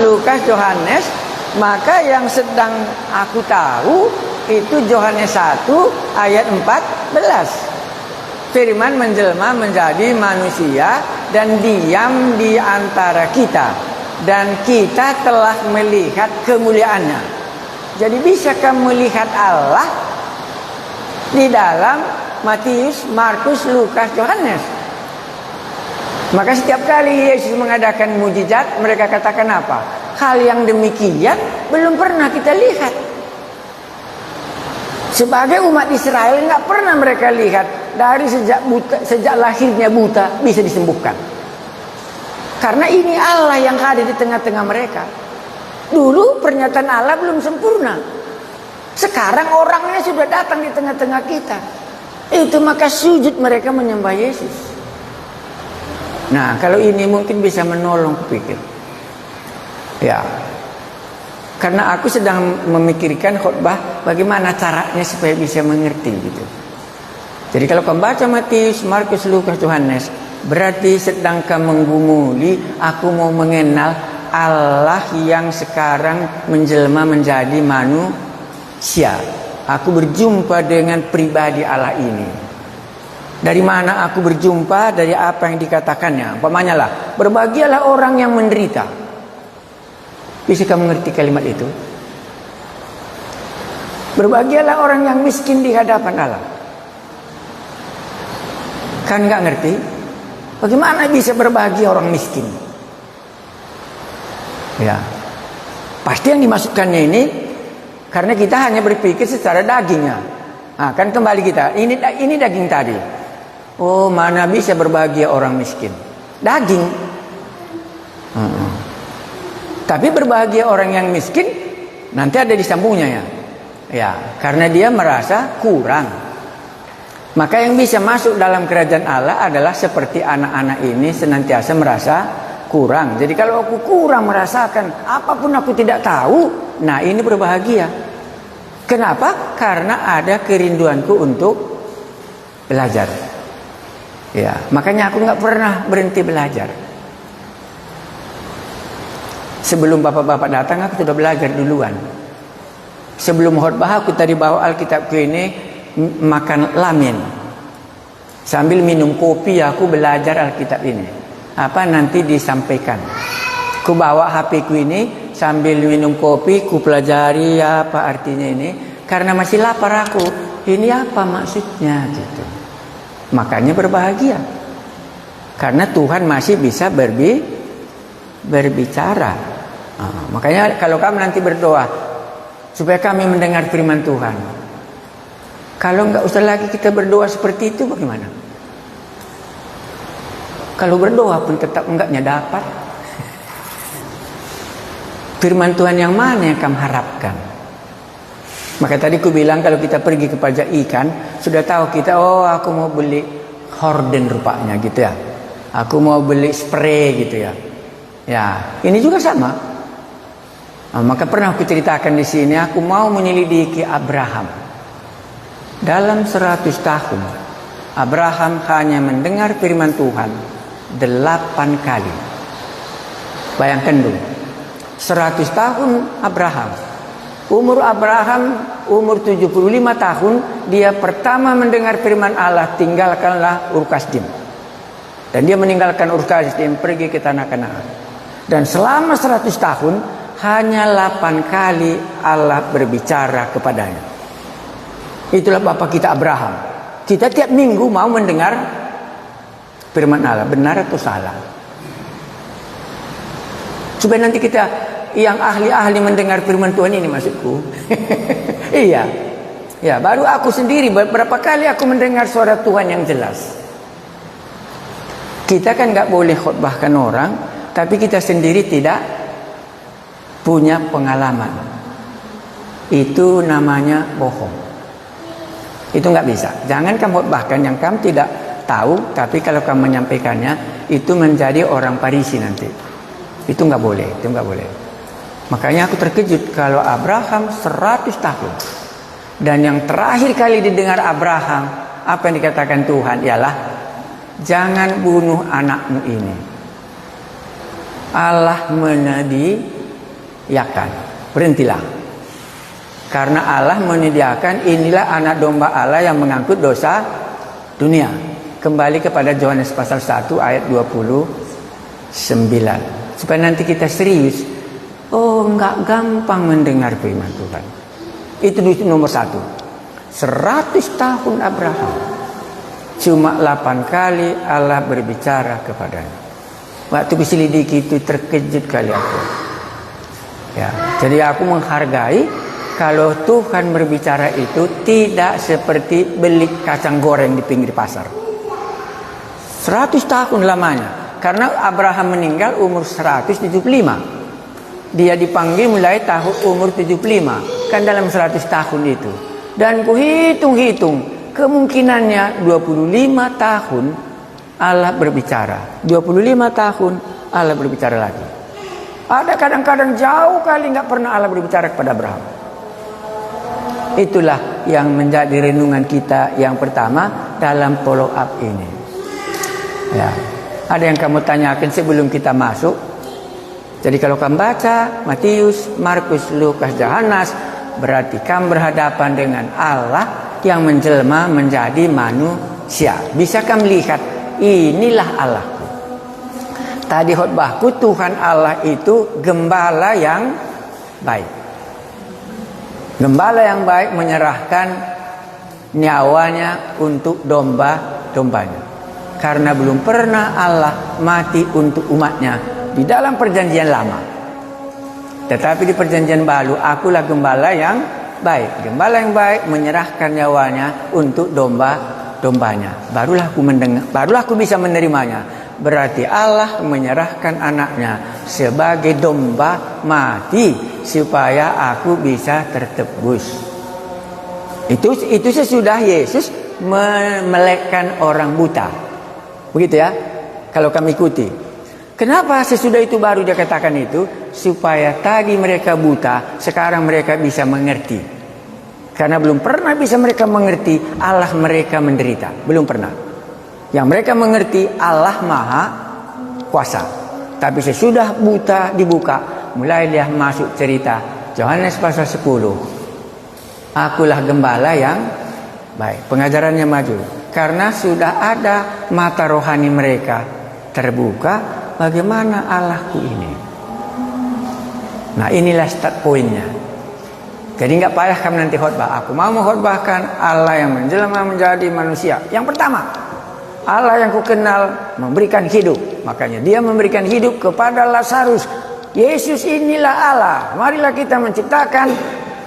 Lukas, Yohanes, maka yang sedang aku tahu itu Yohanes 1 ayat 14. Firman menjelma menjadi manusia dan diam di antara kita, dan kita telah melihat kemuliaannya. Jadi bisakah melihat Allah di dalam Matius, Markus, Lukas, Yohanes? Maka setiap kali Yesus mengadakan mujizat, mereka katakan apa? Hal yang demikian belum pernah kita lihat. Sebagai umat Israel nggak pernah mereka lihat dari sejak lahirnya buta bisa disembuhkan. Karena ini Allah yang hadir di tengah-tengah mereka. Dulu pernyataan Allah belum sempurna. Sekarang orangnya sudah datang di tengah-tengah kita. Itu maka sujud mereka menyembah Yesus. Nah, kalau ini mungkin bisa menolong kupikir. Ya. Karena aku sedang memikirkan khotbah bagaimana caranya supaya bisa mengerti gitu. Jadi kalau kau baca Matius, Markus, Lukas, Yohanes, berarti sedang kau menggumuli aku mau mengenal Allah yang sekarang menjelma menjadi manusia. Aku berjumpa dengan pribadi Allah ini. Dari mana aku berjumpa? Dari apa yang dikatakannya. Umpamanya lah, berbahagialah orang yang menderita. Bisa kamu mengerti kalimat itu? Berbahagialah orang yang miskin di hadapan Allah. Kan nggak ngerti? Bagaimana bisa berbahagia orang miskin? Ya, pasti yang dimasukkannya ini karena kita hanya berpikir secara dagingnya. Nah, kan kembali kita, ini daging tadi. Oh, mana bisa berbahagia orang miskin? Daging. Tapi berbahagia orang yang miskin nanti ada di sambungnya ya. Ya, karena dia merasa kurang. Maka yang bisa masuk dalam kerajaan Allah adalah seperti anak-anak ini senantiasa merasa kurang. Jadi kalau aku kurang merasakan apapun aku tidak tahu, nah ini berbahagia. Kenapa? Karena ada kerinduanku untuk belajar. Ya, makanya aku nggak pernah berhenti belajar. Sebelum bapak-bapak datang aku sudah belajar duluan. Sebelum khotbah aku tadi bawa Alkitab ke ini makan lamin. Sambil minum kopi aku belajar Alkitab ini. Apa nanti disampaikan. Ku bawa HP ku ini sambil minum kopi ku pelajari apa artinya ini. Karena masih lapar aku. Ini apa maksudnya gitu. Makanya berbahagia. Karena Tuhan masih bisa berbicara. Makanya kalau kamu nanti berdoa supaya kami mendengar firman Tuhan, kalau nggak usah lagi kita berdoa seperti itu bagaimana? Kalau berdoa pun tetap enggaknya dapat. Firman Tuhan yang mana yang kamu harapkan? Maka tadi aku bilang kalau kita pergi ke pajak ikan, sudah tahu kita, oh aku mau beli horden rupanya gitu ya. Aku mau beli spray gitu ya. Ya, ini juga sama. Maka pernah aku ceritakan di sini, aku mau menyelidiki Abraham. Dalam 100 tahun, Abraham hanya mendengar firman Tuhan 8 kali. Bayangkan dulu, 100 tahun Abraham. Umur Abraham, umur 75 tahun, dia pertama mendengar firman Allah, tinggalkanlah Ur Kasdim. Dan dia meninggalkan Ur Kasdim, pergi ke tanah Kanaan. Dan selama 100 tahun, hanya 8 kali Allah berbicara kepadanya. Itulah Bapak kita Abraham. Kita tiap minggu mau mendengar firman Allah, benar atau salah. Supaya nanti kita yang ahli-ahli mendengar firman Tuhan ini maksudku. Iya. Ya, baru aku sendiri berapa kali aku mendengar suara Tuhan yang jelas. Kita kan nggak boleh khotbahkan orang, tapi kita sendiri tidak punya pengalaman. Itu namanya bohong. Itu nggak bisa. Jangan kamu khotbahkan yang kamu tidak tahu, tapi kalau kamu menyampaikannya itu menjadi orang Parisi nanti. Itu nggak boleh. Itu nggak boleh. Makanya aku terkejut kalau Abraham 100 tahun. Dan yang terakhir kali didengar Abraham, apa yang dikatakan Tuhan ialah, jangan bunuh anakmu ini. Allah yakan, berhentilah. Karena Allah menyediakan, inilah anak domba Allah yang mengangkut dosa dunia. Kembali kepada Yohanes pasal 1 ayat 29. Supaya nanti kita serius. Oh, enggak gampang mendengar firman Tuhan. Itu nomor 1. 100 tahun Abraham, cuma 8 kali Allah berbicara kepadanya. Waktu kuselidiki itu terkejut kali aku. Ya, jadi aku menghargai kalau Tuhan berbicara itu tidak seperti beli kacang goreng di pinggir pasar. 100 tahun lamanya. Karena Abraham meninggal umur 175. Dia dipanggil mulai tahun umur 75. Kan dalam 100 tahun itu. Dan ku hitung-hitung, kemungkinannya 25 tahun Allah berbicara. 25 tahun Allah berbicara lagi. Ada kadang-kadang jauh kali nggak pernah Allah berbicara kepada Abraham. Itulah yang menjadi renungan kita yang pertama dalam follow up ini. Ya, ada yang kamu tanyakan sebelum kita masuk. Jadi kalau kamu baca Matius, Markus, Lukas, Yohanes, berarti kamu berhadapan dengan Allah yang menjelma menjadi manusia. Bisa kamu lihat, inilah Allahku. Tadi khotbahku, Tuhan Allah itu gembala yang baik. Gembala yang baik menyerahkan nyawanya untuk domba-dombanya. Karena belum pernah Allah mati untuk umatnya di dalam perjanjian lama. Tetapi di perjanjian baru, akulah gembala yang baik. Gembala yang baik menyerahkan nyawanya untuk domba-dombanya. Barulah aku mendengar, barulah aku bisa menerimanya. Berarti Allah menyerahkan anaknya sebagai domba mati supaya aku bisa tertebus. Itu sesudah Yesus memelekkan orang buta. Begitu ya, kalau kami ikuti. Kenapa sesudah itu baru dia katakan itu? Supaya tadi mereka buta, sekarang mereka bisa mengerti. Karena belum pernah bisa mereka mengerti Allah mereka menderita. Belum pernah. Yang mereka mengerti Allah Maha Kuasa. Tapi sesudah buta dibuka, mulai dia masuk cerita. Yohanes pasal 10. Akulah gembala yang baik. Pengajarannya maju. Karena sudah ada mata rohani mereka terbuka, bagaimana Allahku ini. Nah, inilah start pointnya. Jadi nggak payah kamu nanti khotbah. Aku mau mengkhotbahkan Allah yang menjelma menjadi manusia. Yang pertama, Allah yang kukenal memberikan hidup. Makanya dia memberikan hidup kepada Lazarus. Yesus inilah Allah. Marilah kita menciptakan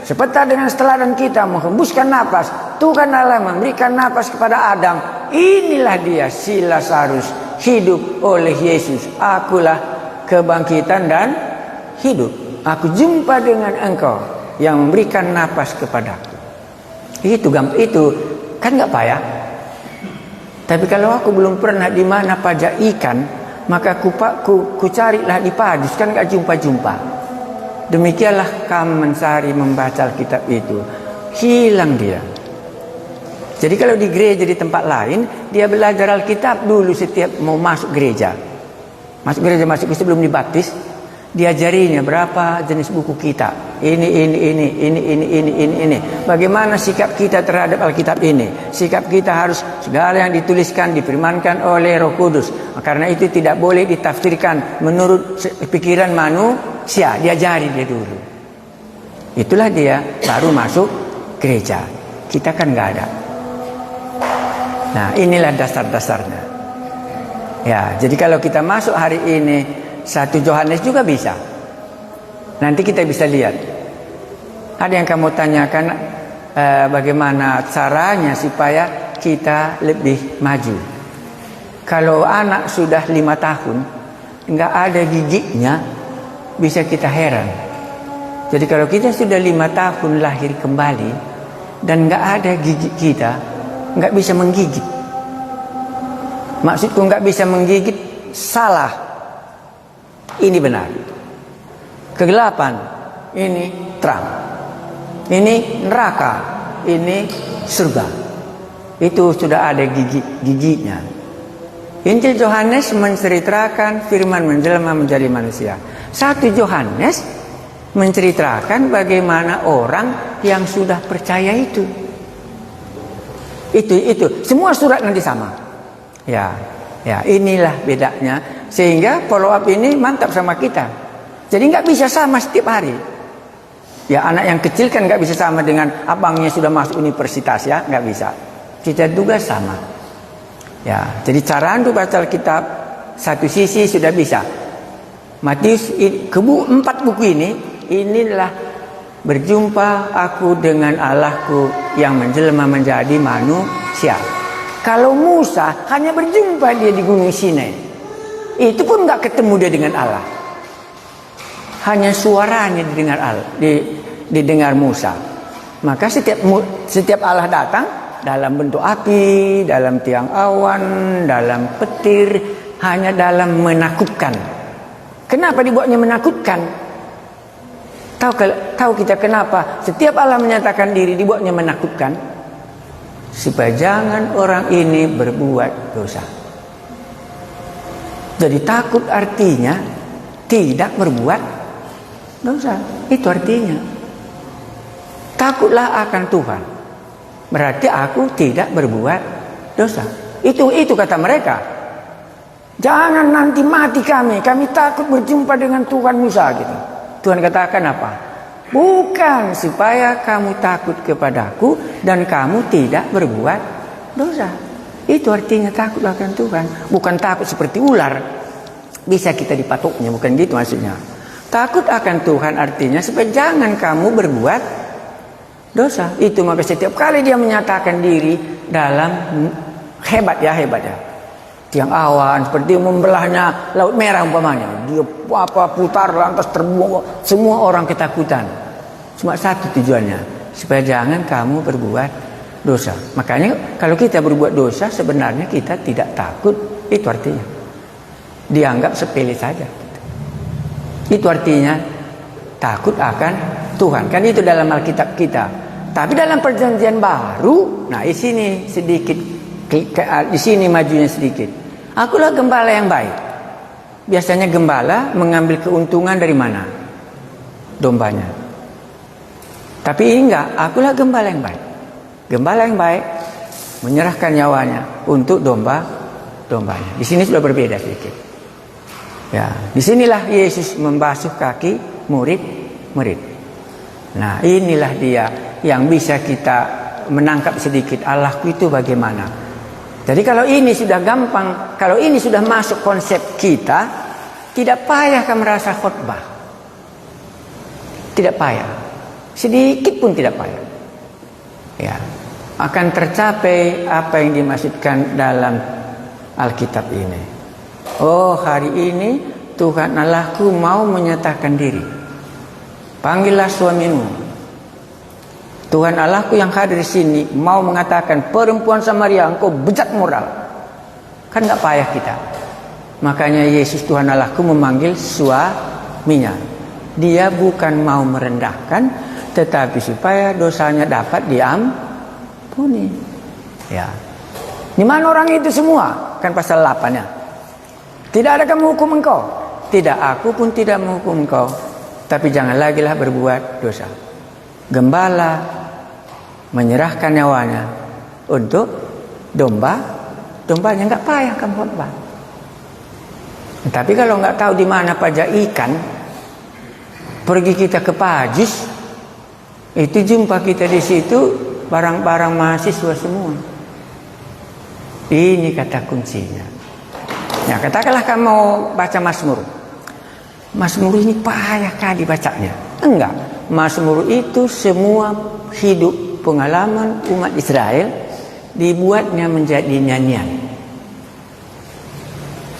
sepeta dengan teladan kita, menghembuskan napas. Tuhan Allah memberikan napas kepada Adam. Inilah dia si Lazarus, hidup oleh Yesus. Akulah kebangkitan dan hidup. Aku jumpa dengan engkau yang memberikan napas kepadaku. Itu kan nggak payah. Tapi kalau aku belum pernah di mana pajak ikan, maka ku carilah di Padus, kan nggak jumpa-jumpa. Demikianlah kamu mencari membaca Alkitab itu, hilang dia. Jadi kalau di gereja di tempat lain, dia belajar Alkitab dulu setiap mau masuk gereja. Masuk gereja sebelum dibaptis, diajarinya berapa jenis buku kita. Ini. Bagaimana sikap kita terhadap Alkitab ini? Sikap kita harus segala yang dituliskan difirmankan oleh Roh Kudus. Karena itu tidak boleh ditafsirkan menurut pikiran manusia. Diajari dia dulu. Itulah dia baru masuk gereja. Kita kan nggak ada. Nah, inilah dasar-dasarnya. Ya, jadi kalau kita masuk hari ini 1 Yohanes juga bisa. Nanti kita bisa lihat. Ada yang kamu tanyakan bagaimana caranya supaya kita lebih maju. Kalau anak sudah 5 tahun nggak ada giginya, bisa kita heran. Jadi kalau kita sudah 5 tahun lahir kembali dan nggak ada gigi kita, nggak bisa menggigit. Maksudku nggak bisa menggigit salah. Ini benar. Kegelapan ini terang. Ini neraka, ini surga. Itu sudah ada giginya. Injil Yohanes menceritakan firman menjelma menjadi manusia. 1 Yohanes menceritakan bagaimana orang yang sudah percaya itu. Itu semua surat nanti sama. Ya, inilah bedanya. Sehingga follow up ini mantap sama kita. Jadi nggak bisa sama setiap hari. Ya, anak yang kecil kan nggak bisa sama dengan abangnya sudah masuk universitas, ya, nggak bisa. Kita juga sama. Ya, jadi cara untuk baca Alkitab satu sisi sudah bisa. Matius 4 buku inilah berjumpa aku dengan Allahku yang menjelma menjadi manusia. Kalau Musa hanya berjumpa dia di Gunung Sinai, itu pun nggak ketemu dia dengan Allah. Hanya suaranya didengar Musa. Maka setiap Allah datang dalam bentuk api, dalam tiang awan, dalam petir, hanya dalam menakutkan. Kenapa dibuatnya menakutkan? Tahu kita kenapa setiap Allah menyatakan diri dibuatnya menakutkan? Supaya jangan orang ini berbuat dosa. Jadi takut artinya tidak berbuat dosa. Itu artinya. Takutlah akan Tuhan. Berarti aku tidak berbuat dosa. Itu kata mereka. Jangan nanti mati kami takut berjumpa dengan Tuhan Musa gitu. Tuhan katakan apa? Bukan supaya kamu takut kepadaku dan kamu tidak berbuat dosa. Itu artinya takut akan Tuhan. Bukan takut seperti ular, bisa kita dipatoknya, bukan gitu maksudnya. Takut akan Tuhan artinya supaya jangan kamu berbuat dosa. Itu maka setiap kali dia menyatakan diri dalam hebat ya. Tiang awan seperti membelahnya Laut Merah umpamanya. Dia putar lantas terbuang, semua orang ketakutan. Cuma satu tujuannya, supaya jangan kamu berbuat dosa. Makanya kalau kita berbuat dosa sebenarnya kita tidak takut. Itu artinya dianggap sepele saja. Itu artinya takut akan Tuhan. Kan itu dalam Alkitab kita. Tapi dalam Perjanjian Baru, nah di sini sedikit, di sini majunya sedikit. Akulah gembala yang baik. Biasanya gembala mengambil keuntungan dari mana? Dombanya. Tapi ini enggak, akulah gembala yang baik. Gembala yang baik menyerahkan nyawanya untuk dombanya. Di sini sudah berbeda sedikit. Ya, disinilah Yesus membasuh kaki murid. Nah, inilah dia yang bisa kita menangkap sedikit Allahku itu bagaimana. Jadi kalau ini sudah gampang, kalau ini sudah masuk konsep kita, tidak payah kamu merasa khotbah. Tidak payah. Sedikit pun tidak payah. Ya, akan tercapai apa yang dimaksudkan dalam Alkitab ini. Oh, hari ini Tuhan Allahku mau menyatakan diri. Panggillah suamimu. Tuhan Allahku yang hadir di sini mau mengatakan, perempuan Samaria engkau bejat moral. Kan nggak payah kita. Makanya Yesus Tuhan Allahku memanggil suaminya. Dia bukan mau merendahkan, tetapi supaya dosanya dapat diampuni. Ya. Di mana orang itu semua? Kan pasal 8 ya. Tidak ada kamu hukum engkau. Tidak, aku pun tidak menghukum engkau. Tapi jangan lagi lah berbuat dosa. Gembala menyerahkan nyawanya untuk dombanya, nggak payah kamu khotbah. Tapi kalau nggak tahu di mana pajak ikan, pergi kita ke Pajis, itu jumpa kita di situ barang-barang mahasiswa semua. Ini kata kuncinya. Ya, katakanlah kamu mau baca Mazmur. Mazmur ini payah kali bacanya. Enggak, Mazmur itu semua hidup pengalaman umat Israel dibuatnya menjadi nyanyian.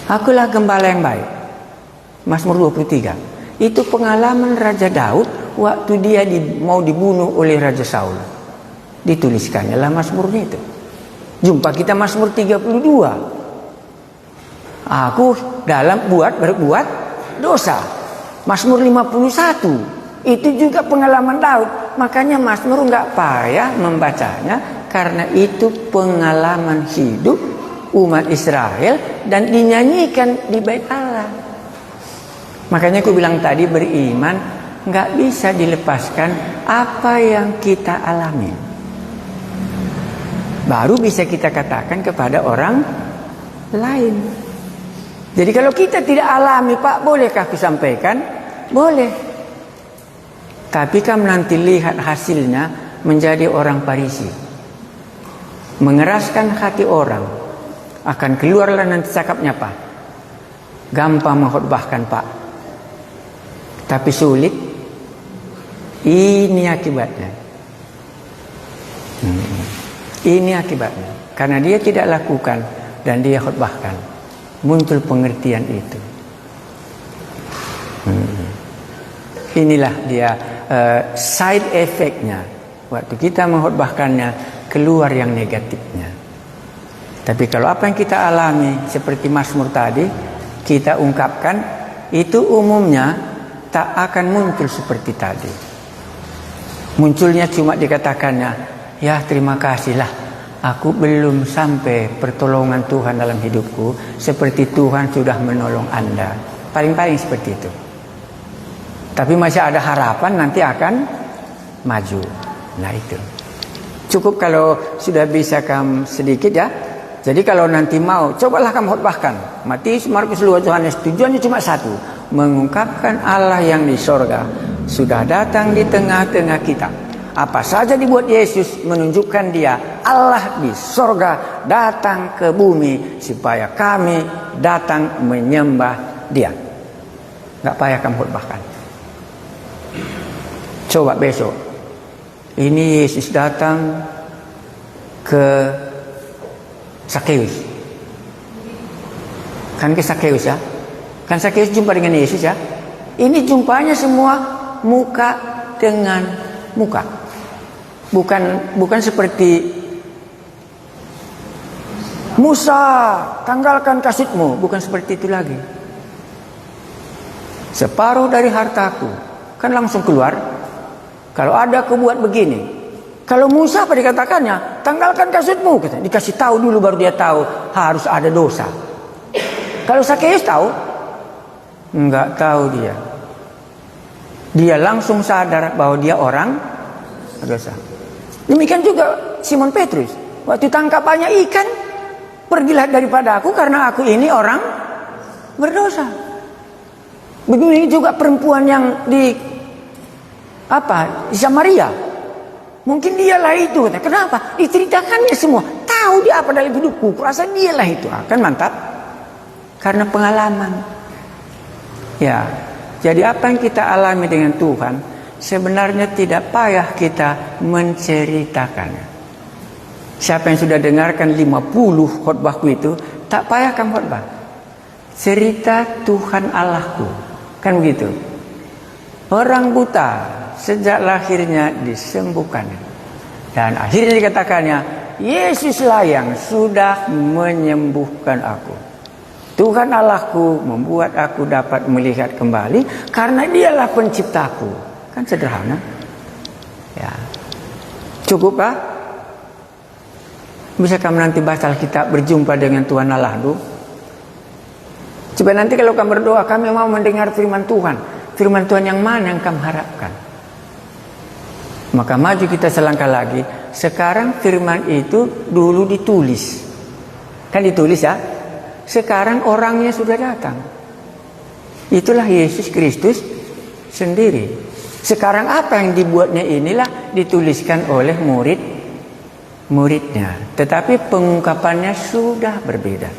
Akulah gembala yang baik. Mazmur 23. Itu pengalaman Raja Daud waktu dia mau dibunuh oleh Raja Saul. Dituliskannya lah Mazmurnya itu. Jumpa kita Mazmur 32. Aku dalam berbuat dosa. Mazmur 51. Itu juga pengalaman Daud. Makanya Mazmur nggak payah membacanya, karena itu pengalaman hidup umat Israel dan dinyanyikan di Bait Allah. Makanya aku bilang tadi, beriman nggak bisa dilepaskan apa yang kita alami. Baru bisa kita katakan kepada orang lain. Jadi kalau kita tidak alami, Pak, bolehkah aku sampaikan? Boleh. Tapi kamu nanti lihat hasilnya menjadi orang Farisi, mengeraskan hati orang. Akan keluarlah nanti cakapnya, Pak, gampang mengkhotbahkan, Pak, tapi sulit. Ini akibatnya. Ini akibatnya. Karena dia tidak lakukan dan dia khotbahkan, muncul pengertian itu. Inilah dia side effect-nya. Waktu kita mengkhotbahkannya, keluar yang negatifnya. Tapi kalau apa yang kita alami seperti Mazmur tadi kita ungkapkan, itu umumnya tak akan muncul seperti tadi. Munculnya cuma dikatakannya, ya terima kasihlah, aku belum sampai pertolongan Tuhan dalam hidupku seperti Tuhan sudah menolong Anda. Paling-paling seperti itu. Tapi masih ada harapan nanti akan maju. Nah itu. Cukup kalau sudah bisa kamu sedikit ya. Jadi kalau nanti mau, cobalah kamu khotbahkan Matius, Markus, Lukas, Yohanes. Tujuannya cuma satu, mengungkapkan Allah yang di sorga sudah datang di tengah-tengah kita. Apa saja dibuat Yesus menunjukkan dia Allah di sorga datang ke bumi supaya kami datang menyembah dia. Gak payah kamu khotbahkan. Coba besok, ini Yesus datang ke Sakeus. Kan ke Sakeus ya. Kan Sakeus jumpa dengan Yesus ya. Ini jumpanya semua muka dengan muka. Bukan seperti Musa, tanggalkan kasutmu. Bukan seperti itu lagi. Separuh dari hartaku. Kan langsung keluar. Kalau ada aku buat begini. Kalau Musa apa dikatakannya? Tanggalkan kasutmu. Dikasih tahu dulu baru dia tahu harus ada dosa. Kalau Sakeus tahu? Enggak tahu dia. Dia langsung sadar bahwa dia orang berdosa. Demikian juga Simon Petrus. Waktu tangkap banyak ikan, pergilah daripada aku karena aku ini orang berdosa. Begini juga perempuan yang di Samaria. Mungkin dialah itu. Kenapa? Diceritakannya semua. Tahu dia apa dalam hidupku. Kurasa dialah itu. Kan mantap. Karena pengalaman. Ya. Jadi apa yang kita alami dengan Tuhan, sebenarnya tidak payah kita menceritakannya. Siapa yang sudah dengarkan 50 khotbahku itu, tak payah kamu khotbah. Cerita Tuhan Allahku. Kan begitu. Orang buta sejak lahirnya disembuhkan. Dan akhirnya dikatakannya, Yesuslah yang sudah menyembuhkan aku. Tuhan Allahku membuat aku dapat melihat kembali karena dialah penciptaku. Kan sederhana. Ya. Cukup kah? Bisa kamu nanti baca Alkitab berjumpa dengan Tuhan Allah dulu. Coba nanti kalau kamu berdoa, kami mau mendengar firman Tuhan. Firman Tuhan yang mana yang kamu harapkan? Maka maju kita selangkah lagi. Sekarang firman itu dulu ditulis. Kan ditulis ya. Sekarang orangnya sudah datang. Itulah Yesus Kristus sendiri. Sekarang apa yang dibuatnya inilah dituliskan oleh muridnya. Tetapi pengungkapannya sudah berbeda.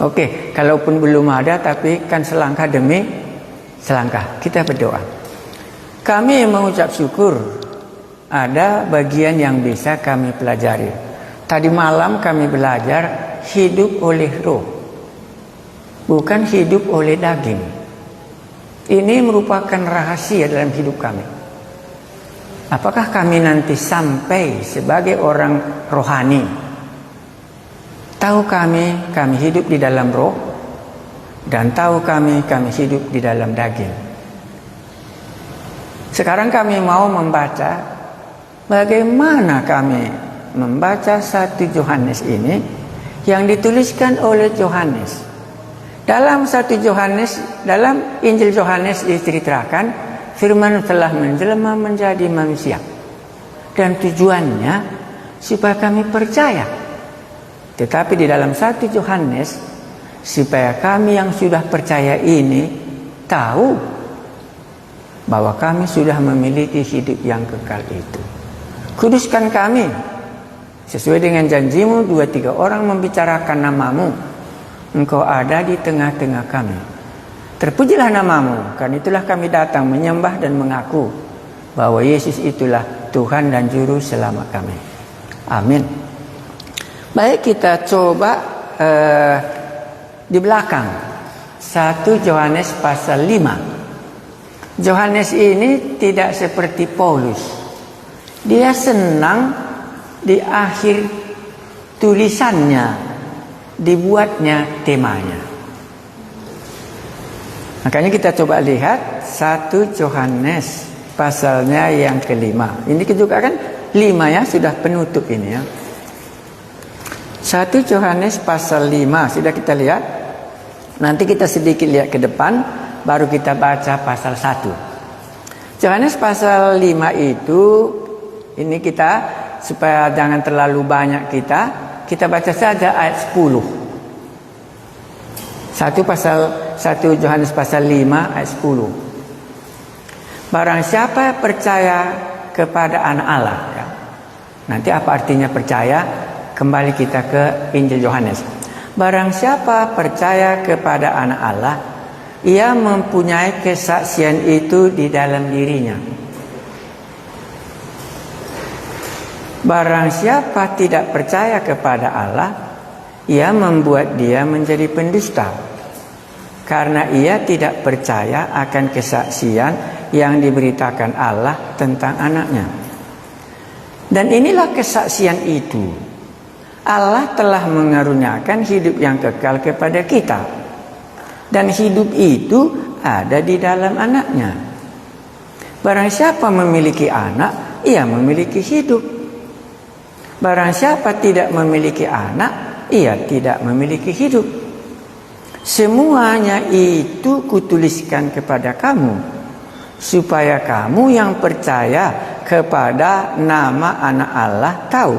Oke, kalaupun belum ada, tapi kan selangkah demi selangkah. Kita berdoa. Kami mengucap syukur ada bagian yang bisa kami pelajari. Tadi malam kami belajar hidup oleh roh, bukan hidup oleh daging. Ini merupakan rahasia dalam hidup kami. Apakah kami nanti sampai sebagai orang rohani? Tahu kami hidup di dalam roh, dan tahu kami hidup di dalam daging. Sekarang kami mau membaca bagaimana kami membaca 1 Yohanes ini yang dituliskan oleh Yohanes. Dalam dalam Injil Yohanes diceritakan firman telah menjelma menjadi manusia. Dan tujuannya supaya kami percaya. Tetapi di dalam 1 Yohanes supaya kami yang sudah percaya ini tahu bahwa kami sudah memiliki hidup yang kekal itu. Kuduskan kami sesuai dengan janjimu, 2-3 orang membicarakan namamu, Engkau ada di tengah-tengah kami. Terpujilah namamu, karena itulah kami datang menyembah dan mengaku bahwa Yesus itulah Tuhan dan Juru Selamat kami. Amin. Baik, kita coba di belakang 1 Yohanes pasal 5. Yohanes ini tidak seperti Paulus. Dia senang di akhir tulisannya dibuatnya temanya. Makanya kita coba lihat 1 Yohanes pasalnya yang ke-5. Ini juga kan 5 ya, sudah penutup ini ya. 1 Yohanes pasal 5 sudah kita lihat. Nanti kita sedikit lihat ke depan, baru kita baca pasal 1. Yohanes pasal 5 itu, ini kita supaya jangan terlalu banyak kita baca saja ayat 10. 1 Yohanes pasal 5 ayat 10. Barang siapa percaya kepada anak Allah ya. Nanti apa artinya percaya? Kembali kita ke Injil Yohanes. Barang siapa percaya kepada anak Allah, ia mempunyai kesaksian itu di dalam dirinya. Barang siapa tidak percaya kepada Allah, ia membuat dia menjadi pendusta, karena ia tidak percaya akan kesaksian yang diberitakan Allah tentang anaknya. Dan inilah kesaksian itu, Allah telah mengaruniakan hidup yang kekal kepada kita, dan hidup itu ada di dalam anaknya. Barang siapa memiliki anak, ia memiliki hidup. Barang siapa tidak memiliki anak, ia tidak memiliki hidup. Semuanya itu kutuliskan kepada kamu, supaya kamu yang percaya kepada nama anak Allah tahu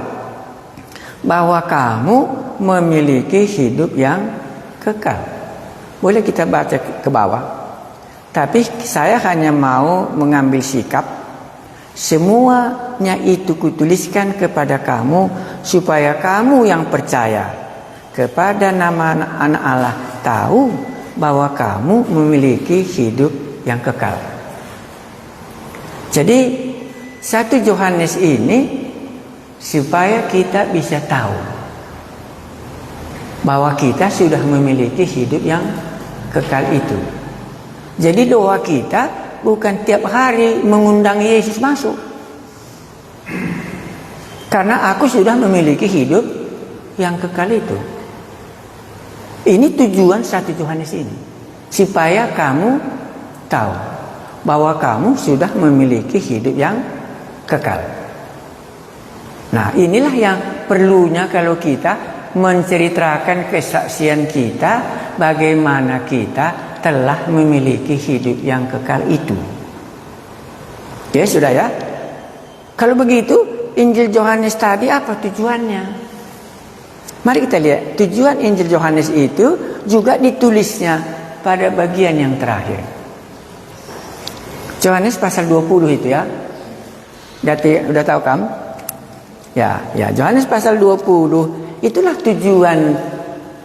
bahwa kamu memiliki hidup yang kekal. Boleh kita baca ke bawah. Tapi saya hanya mau mengambil sikap, semuanya itu kutuliskan kepada kamu, supaya kamu yang percaya kepada nama anak Allah tahu bahwa kamu memiliki hidup yang kekal. Jadi 1 Yohanes ini supaya kita bisa tahu bahwa kita sudah memiliki hidup yang kekal itu. Jadi doa kita bukan tiap hari mengundang Yesus masuk, karena aku sudah memiliki hidup yang kekal itu. Ini tujuan 1 Yohanes ini, supaya kamu tahu bahwa kamu sudah memiliki hidup yang kekal. Nah, inilah yang perlunya kalau kita menceritakan kesaksian kita, bagaimana kita telah memiliki hidup yang kekal itu. Ya sudah ya. Kalau begitu, Injil Yohanes tadi apa tujuannya? Mari kita lihat. Tujuan Injil Yohanes itu juga ditulisnya pada bagian yang terakhir. Yohanes pasal 20 itu ya. Udah tahu kan? Ya, Yohanes pasal 20 itulah tujuan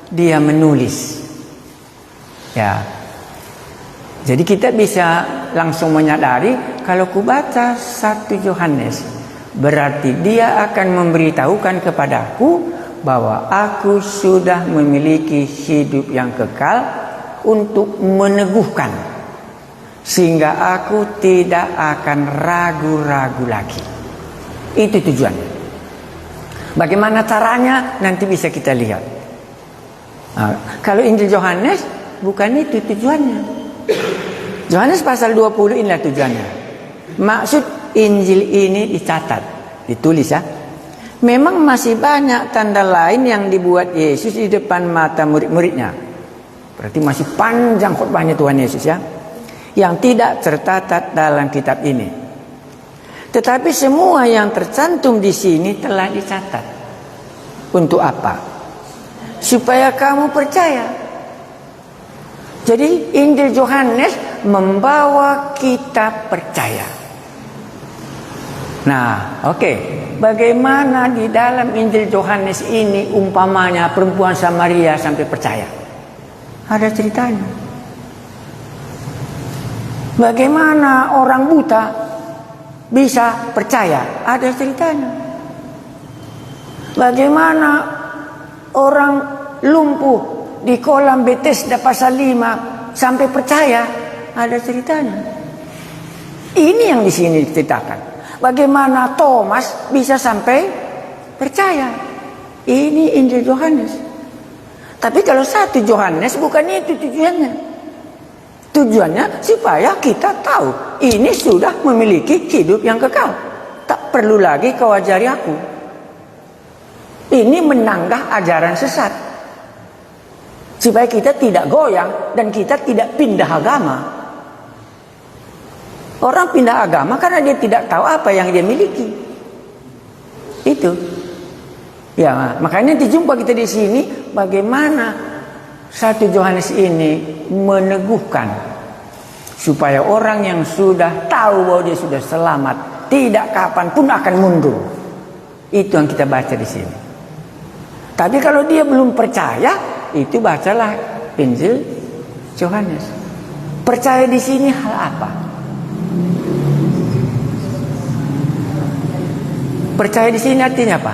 dia menulis. Ya. Jadi kita bisa langsung menyadari kalau kubaca 1 Yohanes, berarti dia akan memberitahukan kepadaku bahwa aku sudah memiliki hidup yang kekal untuk meneguhkan, sehingga aku tidak akan ragu-ragu lagi. Itu tujuannya. Bagaimana caranya nanti bisa kita lihat. Nah, kalau Injil Yohanes bukan itu tujuannya. Yohanes pasal 20 inilah tujuannya. Maksud Injil ini dicatat, ditulis ya. Memang masih banyak tanda lain yang dibuat Yesus di depan mata murid-muridnya. Berarti masih panjang khotbahnya Tuhan Yesus ya, yang tidak tercatat dalam kitab ini. Tetapi semua yang tercantum di sini telah dicatat. Untuk apa? Supaya kamu percaya. Jadi Injil Yohanes membawa kita percaya. Nah, oke. Bagaimana di dalam Injil Yohanes ini umpamanya perempuan Samaria sampai percaya? Ada ceritanya. Bagaimana orang buta bisa percaya? Ada ceritanya. Bagaimana orang lumpuh di kolam Bethesda pasal 5 sampai percaya? Ada ceritanya. Ini yang di sini diceritakan. Bagaimana Thomas bisa sampai percaya? Ini Injil Yohanes. Tapi kalau 1 Yohanes bukan itu tujuannya. Tujuannya supaya kita tahu ini sudah memiliki hidup yang kekal. Tak perlu lagi kau ajari aku. Ini menanggah ajaran sesat. Supaya kita tidak goyang dan kita tidak pindah agama. Orang pindah agama karena dia tidak tahu apa yang dia miliki. Itu. Ya, makanya dijumpa kita di sini bagaimana 1 Yohanes ini meneguhkan supaya orang yang sudah tahu bahwa dia sudah selamat tidak kapanpun akan mundur. Itu yang kita baca di sini. Tapi kalau dia belum percaya, itu bacalah Injil Yohanes. Percaya di sini hal apa? Percaya di sini artinya apa?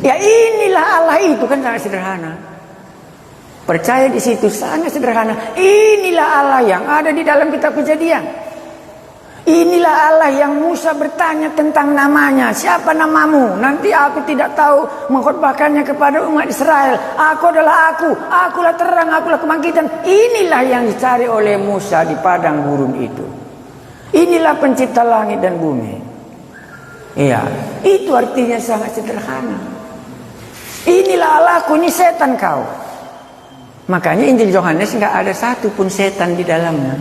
Ya inilah Allah itu, kan sangat sederhana. Percaya di situ sangat sederhana. Inilah Allah yang ada di dalam kitab Kejadian. Inilah Allah yang Musa bertanya tentang namanya. Siapa namamu? Nanti aku tidak tahu mengkhotbahkannya kepada umat Israel. Aku adalah aku. Akulah terang, akulah kebangkitan. Inilah yang dicari oleh Musa di padang gurun itu. Inilah pencipta langit dan bumi. Iya, itu artinya sangat sederhana. Inilah Allahku, ini setan kau. Makanya Injil Yohanes nggak ada satu pun setan di dalamnya.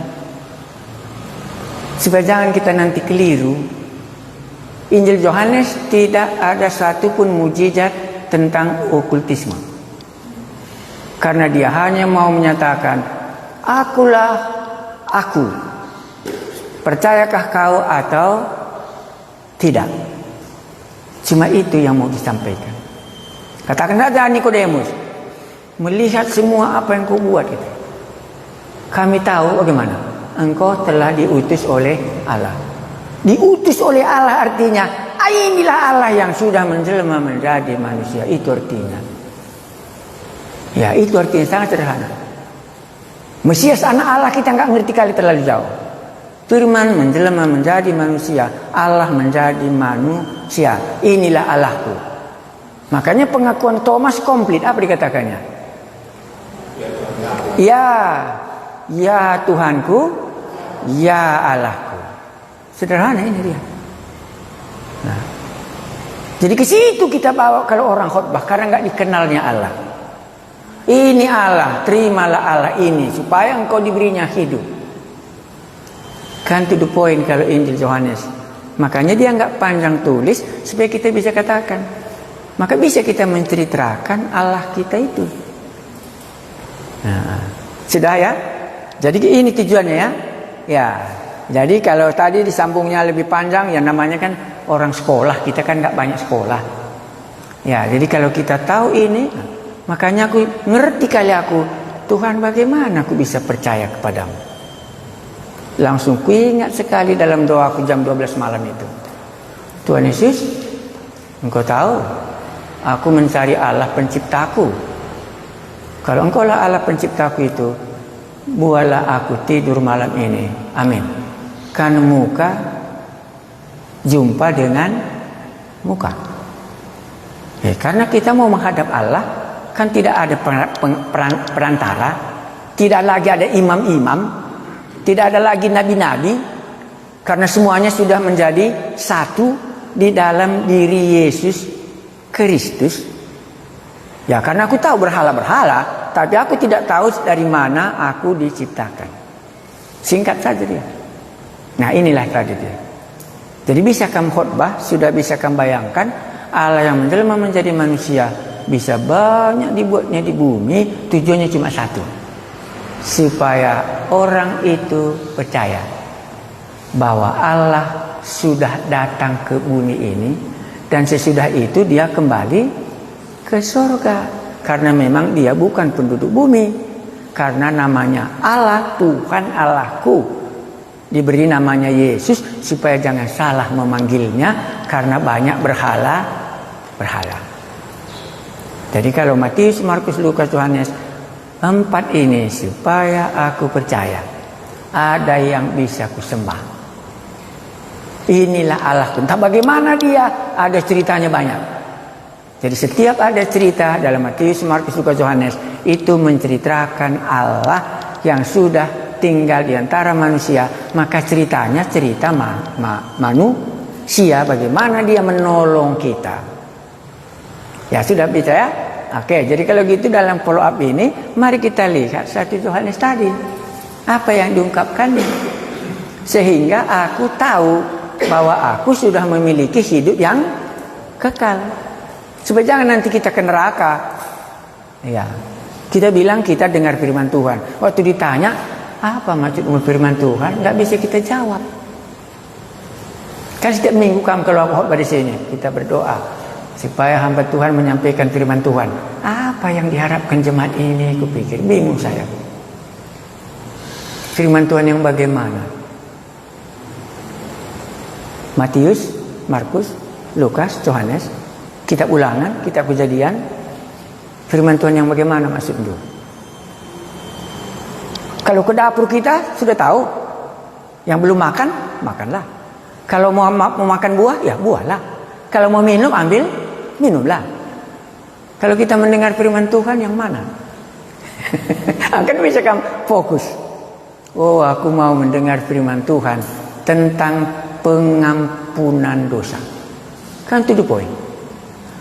Supaya jangan kita nanti keliru. Injil Yohanes tidak ada satu pun mujizat tentang okultisme. Karena dia hanya mau menyatakan, akulah aku. Percayakah kau atau tidak? Cuma itu yang mau disampaikan. Katakan saja Nikodemus, melihat semua apa yang kau buat itu, kami tahu bagaimana engkau telah diutus oleh Allah. Diutus oleh Allah artinya inilah Allah yang sudah menjelma menjadi manusia. Itu artinya. Ya, itu artinya sangat sederhana. Mesias anak Allah kita nggak ngerti kali terlalu jauh. Firman menjelma menjadi manusia, Allah menjadi manusia. Inilah Allahku. Makanya pengakuan Thomas komplit. Apa dikatakannya? Ya, ya Tuhanku, ya Allahku. Sederhana ini dia. Nah, jadi ke situ kita bawa kalau orang khotbah karena nggak dikenalnya Allah. Ini Allah, terimalah Allah ini supaya engkau diberinya hidup. Kan to the point kalau Injil Yohanes. Makanya dia nggak panjang tulis supaya kita bisa katakan. Maka bisa kita menceritakan Allah kita itu. Nah, sudah ya. Jadi ini tujuannya ya. Ya. Jadi kalau tadi disambungnya lebih panjang, ya namanya kan orang sekolah. Kita kan nggak banyak sekolah. Ya. Jadi kalau kita tahu ini, makanya aku ngerti kali aku, Tuhan bagaimana aku bisa percaya kepadamu? Langsung ku ingat sekali dalam doaku jam 12 malam itu. Tuhan Yesus, engkau tahu aku mencari Allah penciptaku. Kalau engkau lah Allah penciptaku itu, buatlah aku tidur malam ini. Amin. Kan muka jumpa dengan muka. Karena kita mau menghadap Allah, kan tidak ada perantara, tidak lagi ada imam-imam, tidak ada lagi nabi-nabi, karena semuanya sudah menjadi satu di dalam diri Yesus Kristus. Ya, karena aku tahu berhala-berhala tapi aku tidak tahu dari mana aku diciptakan. Singkat saja dia. Nah, inilah tadi dia. Jadi bisa kamu khotbah, sudah bisa kamu bayangkan Allah yang menjelma menjadi manusia, bisa banyak dibuatnya di bumi, tujuannya cuma satu, supaya orang itu percaya bahwa Allah sudah datang ke bumi ini, dan sesudah itu dia kembali ke surga, karena memang dia bukan penduduk bumi, karena namanya Allah, Tuhan Allahku. Diberi namanya Yesus supaya jangan salah memanggilnya, karena banyak berhala. Jadi kalau Matius, Markus, Lukas, Yohanes 4 ini, supaya aku percaya ada yang bisa kusembah. Inilah Allah. Entah bagaimana dia, ada ceritanya banyak. Jadi setiap ada cerita dalam Matius, Markus, Lukas, Yohanes, itu menceritakan Allah yang sudah tinggal di antara manusia. Maka ceritanya cerita manusia, bagaimana dia menolong kita. Ya sudah bisa ya. Oke, jadi kalau gitu dalam follow up ini, mari kita lihat 1 Yohanes tadi, apa yang diungkapkannya, sehingga aku tahu bahwa aku sudah memiliki hidup yang kekal. Supaya jangan nanti kita ke neraka. Ya, kita bilang kita dengar firman Tuhan, waktu ditanya apa maksud firman Tuhan, nggak bisa kita jawab. Kan setiap minggu kami kalau khotbah di sini, kita berdoa supaya hamba Tuhan menyampaikan firman Tuhan. Apa yang diharapkan jemaat ini? Aku pikir bingung saya. Firman Tuhan yang bagaimana? Matius, Markus, Lukas, Yohanes, kitab Ulangan, kitab Kejadian. Firman Tuhan yang bagaimana maksudnya? Kalau ke dapur kita sudah tahu, yang belum makan, makanlah. Kalau mau makan buah, ya buahlah. Kalau mau minum, minumlah. Kalau kita mendengar firman Tuhan yang mana? Kan bisa kamu fokus. Oh, aku mau mendengar firman Tuhan tentang pengampunan dosa. Kan to the point.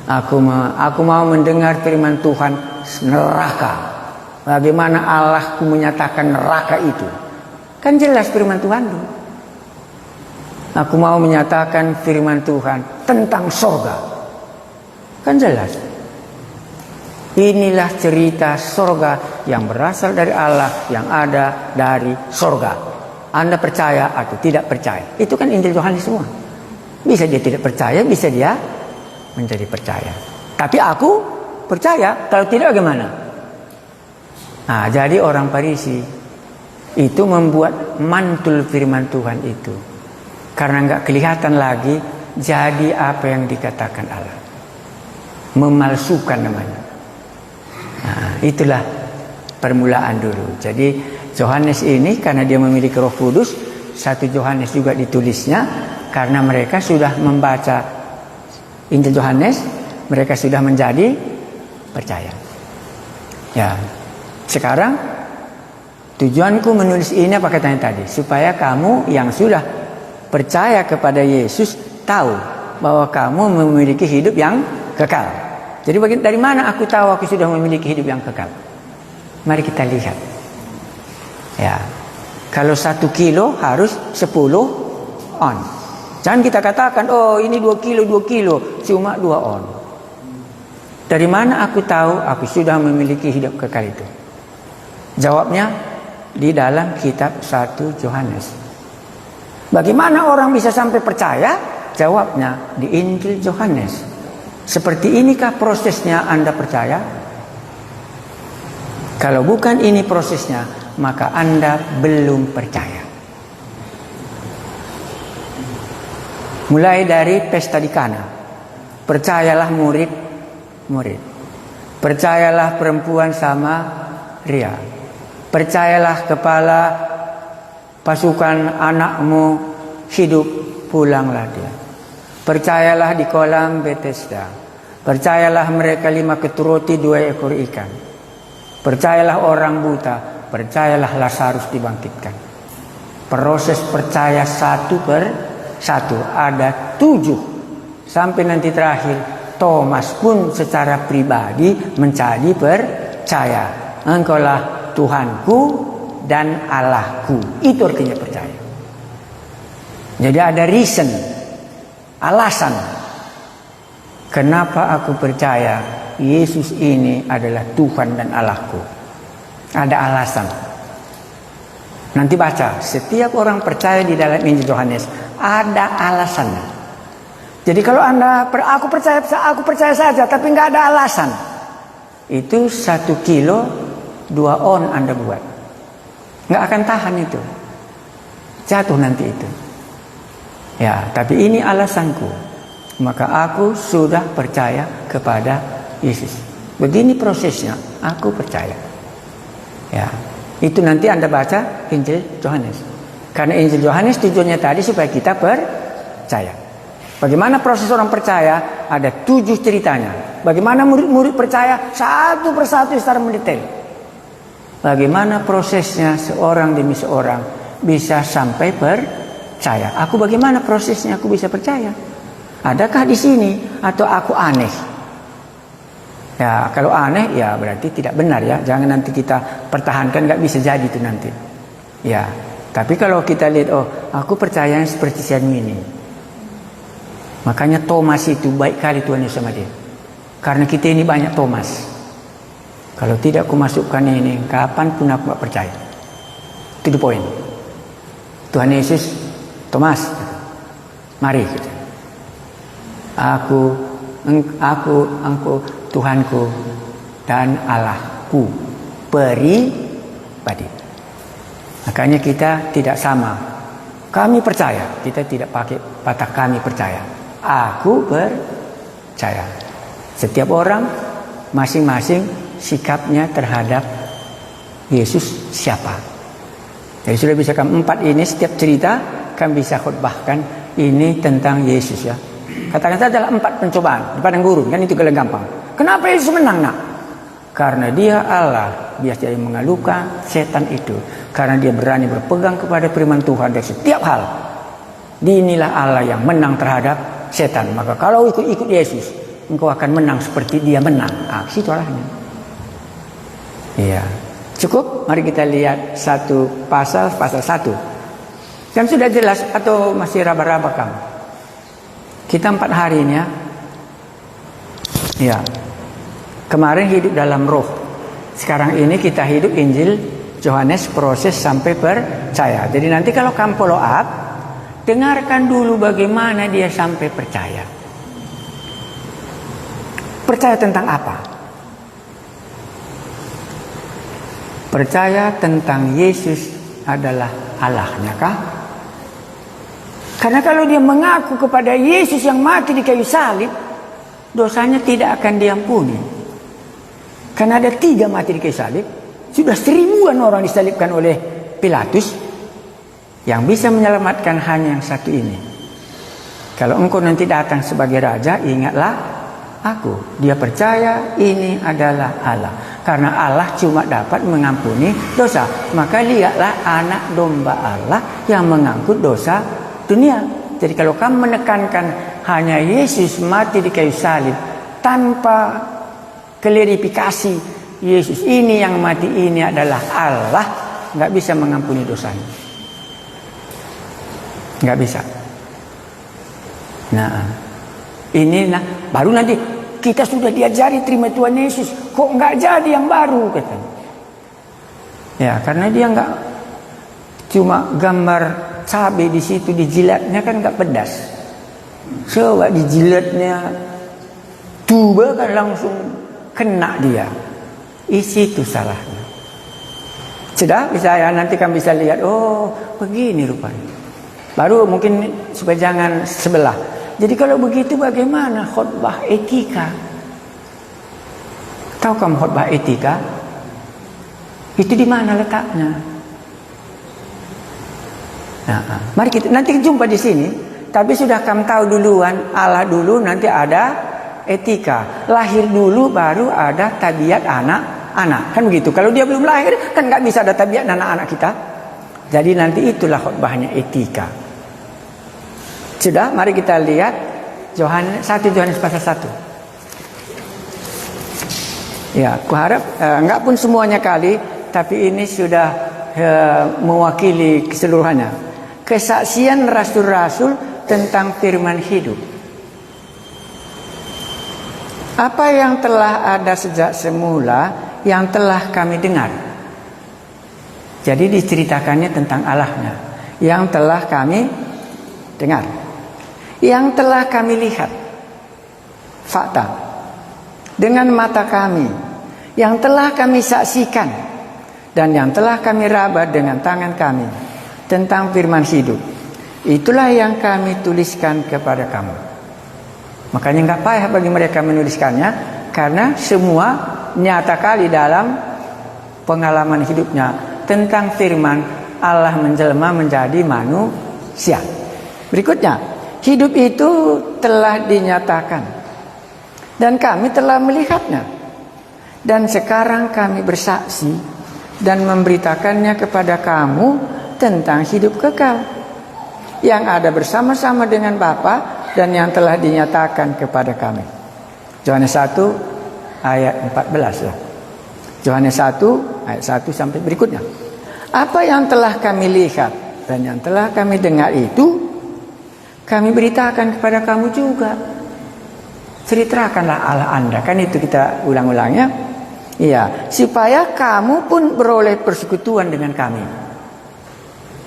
Aku mau mendengar firman Tuhan neraka. Bagaimana Allahku menyatakan neraka itu? Kan jelas firman Tuhan itu. Aku mau menyatakan firman Tuhan tentang surga. Kan jelas. Inilah cerita surga yang berasal dari Allah, yang ada dari surga. Anda percaya atau tidak percaya? Itu kan Injil Yohanes semua. Bisa dia tidak percaya, bisa dia menjadi percaya. Tapi aku percaya. Kalau tidak bagaimana? Nah, jadi orang Farisi itu membuat mantul firman Tuhan itu, karena nggak kelihatan lagi jadi apa yang dikatakan Allah, memalsukan namanya. Nah, itulah permulaan dulu. Jadi Yohanes ini karena dia memiliki Roh Kudus, 1 Yohanes juga ditulisnya karena mereka sudah membaca Injil Yohanes, mereka sudah menjadi percaya. Ya. Sekarang tujuanku menulis ini apa katanya tadi? Supaya kamu yang sudah percaya kepada Yesus tahu bahwa kamu memiliki hidup yang kekal. Jadi dari mana aku tahu aku sudah memiliki hidup yang kekal? Mari kita lihat. Ya, kalau 1 kilo harus 10 on. Jangan kita katakan, oh ini 2 kilo, cuma 2 on. Dari mana aku tahu aku sudah memiliki hidup kekal itu? Jawabnya di dalam kitab 1 Yohanes. Bagaimana orang bisa sampai percaya? Jawabnya di Injil Yohanes. Seperti inikah prosesnya Anda percaya? Kalau bukan ini prosesnya, maka Anda belum percaya. Mulai dari pesta di Kana. Percayalah murid. Percayalah perempuan sama Ria. Percayalah kepala pasukan anakmu hidup, pulanglah dia. Percayalah di kolam Bethesda. Percayalah mereka 5 ketur roti 2 ekor ikan. Percayalah orang buta. Percayalah Lazarus dibangkitkan. Proses percaya 1 per 1. Ada 7. Sampai nanti terakhir Thomas pun secara pribadi menjadi percaya. Engkaulah Tuhanku dan Allahku. Itu artinya percaya. Jadi ada reason, alasan. Kenapa aku percaya Yesus ini adalah Tuhan dan Allahku. Ada alasan. Nanti baca, setiap orang percaya di dalam Injil Yohanes ada alasan. Jadi kalau aku percaya saja, tapi nggak ada alasan, itu 1 kilo 2 on Anda buat, nggak akan tahan itu, jatuh nanti itu. Ya, tapi ini alasanku, maka aku sudah percaya kepada Yesus. Begini prosesnya, aku percaya. Ya. Itu nanti Anda baca Injil Yohanes. Karena Injil Yohanes tujuannya tadi supaya kita percaya. Bagaimana proses orang percaya? Ada 7 ceritanya. Bagaimana murid-murid percaya satu persatu secara mendetail. Bagaimana prosesnya seorang demi seorang bisa sampai percaya. Aku bagaimana prosesnya aku bisa percaya? Adakah di sini atau aku aneh? Ya, kalau aneh ya berarti tidak benar ya. Jangan nanti kita pertahankan, nggak bisa jadi itu nanti. Ya, tapi kalau kita lihat, oh aku percaya seperti ini. Makanya Thomas itu baik kali Tuhan Yesus sama dia. Karena kita ini banyak Thomas. Kalau tidak aku masukkan ini, kapan pun aku nggak percaya. To the point. Tuhan Yesus, Thomas, mari. Engkau Tuhanku dan Allahku pribadi. Makanya kita tidak sama. Kami percaya, kita tidak pakai kata kami percaya. Aku percaya. Setiap orang masing-masing sikapnya terhadap Yesus siapa. Jadi sudah bisa kami 4 ini, setiap cerita kami bisa khotbahkan ini tentang Yesus ya. Katakan saja adalah 4 pencobaan di padang gurun, kan itu gampang. Kenapa Yesus menang nak? Karena dia Allah, biasa yang mengalahkan setan itu. Karena dia berani berpegang kepada firman Tuhan dari setiap hal. Inilah Allah yang menang terhadap setan. Maka kalau ikut Yesus, engkau akan menang seperti dia menang. Situ arahnya. Iya. Cukup? Mari kita lihat satu pasal 1. Kan sudah jelas atau masih raba-raba kamu? Kita 4 hari ini ya. Ya. Kemarin hidup dalam roh. Sekarang ini kita hidup Injil Yohanes, proses sampai percaya. Jadi nanti kalau kamu follow up, dengarkan dulu bagaimana dia sampai percaya. Percaya tentang apa? Percaya tentang Yesus adalah Allahnya kah? Karena kalau dia mengaku kepada Yesus yang mati di kayu salib, dosanya tidak akan diampuni. Karena ada 3 mati di kayu salib, sudah 1000-an orang disalibkan oleh Pilatus. Yang bisa menyelamatkan hanya yang satu ini. Kalau engkau nanti datang sebagai raja, ingatlah aku. Dia percaya ini adalah Allah. Karena Allah cuma dapat mengampuni dosa. Maka lihatlah anak domba Allah yang mengangkut dosa dunia. Jadi kalau kamu menekankan hanya Yesus mati di kayu salib tanpa klarifikasi Yesus ini yang mati ini adalah Allah, nggak bisa mengampuni dosanya, nggak bisa. Nah, inilah baru nanti kita sudah diajari terima Tuhan Yesus, kok nggak jadi yang baru katanya. Ya karena dia nggak cuma gambar cabai di situ dijilatnya kan nggak pedas. Coba dijilatnya tuba kan langsung kena dia. Isi itu salahnya. Sudah bisa ya, nanti kan bisa lihat, oh begini rupanya. Baru mungkin supaya jangan sebelah. Jadi kalau begitu bagaimana khotbah etika? Tahu kamu khotbah etika? Itu di mana letaknya? Nah, mari kita nanti jumpa di sini. Tapi sudah kamu tahu duluan, Allah dulu, nanti ada etika. Lahir dulu baru ada tabiat anak-anak. Kan begitu. Kalau dia belum lahir kan nggak bisa ada tabiat anak-anak kita. Jadi nanti itulah khotbahnya etika. Sudah, mari kita lihat 1 Yohanes pasal 1. Ya, aku harap enggak pun semuanya kali, tapi ini sudah mewakili keseluruhannya. Kesaksian rasul-rasul tentang firman hidup. Apa yang telah ada sejak semula, yang telah kami dengar. Jadi diceritakannya tentang Allahnya, yang telah kami dengar, yang telah kami lihat, fakta, dengan mata kami, yang telah kami saksikan, dan yang telah kami raba dengan tangan kami tentang firman hidup. Itulah yang kami tuliskan kepada kamu. Makanya nggak payah bagi mereka menuliskannya, karena semua nyata kali dalam pengalaman hidupnya tentang firman Allah menjelma menjadi manusia. Berikutnya, hidup itu telah dinyatakan dan kami telah melihatnya, dan sekarang kami bersaksi dan memberitakannya kepada kamu tentang hidup kekal yang ada bersama-sama dengan Bapa dan yang telah dinyatakan kepada kami. Yohanes 1 ayat 14 lah. Yohanes 1 ayat 1 sampai berikutnya. Apa yang telah kami lihat dan yang telah kami dengar itu kami beritakan kepada kamu juga. Ceritakanlah Allah Anda, kan itu kita ulang-ulangnya. Iya, supaya kamu pun beroleh persekutuan dengan kami.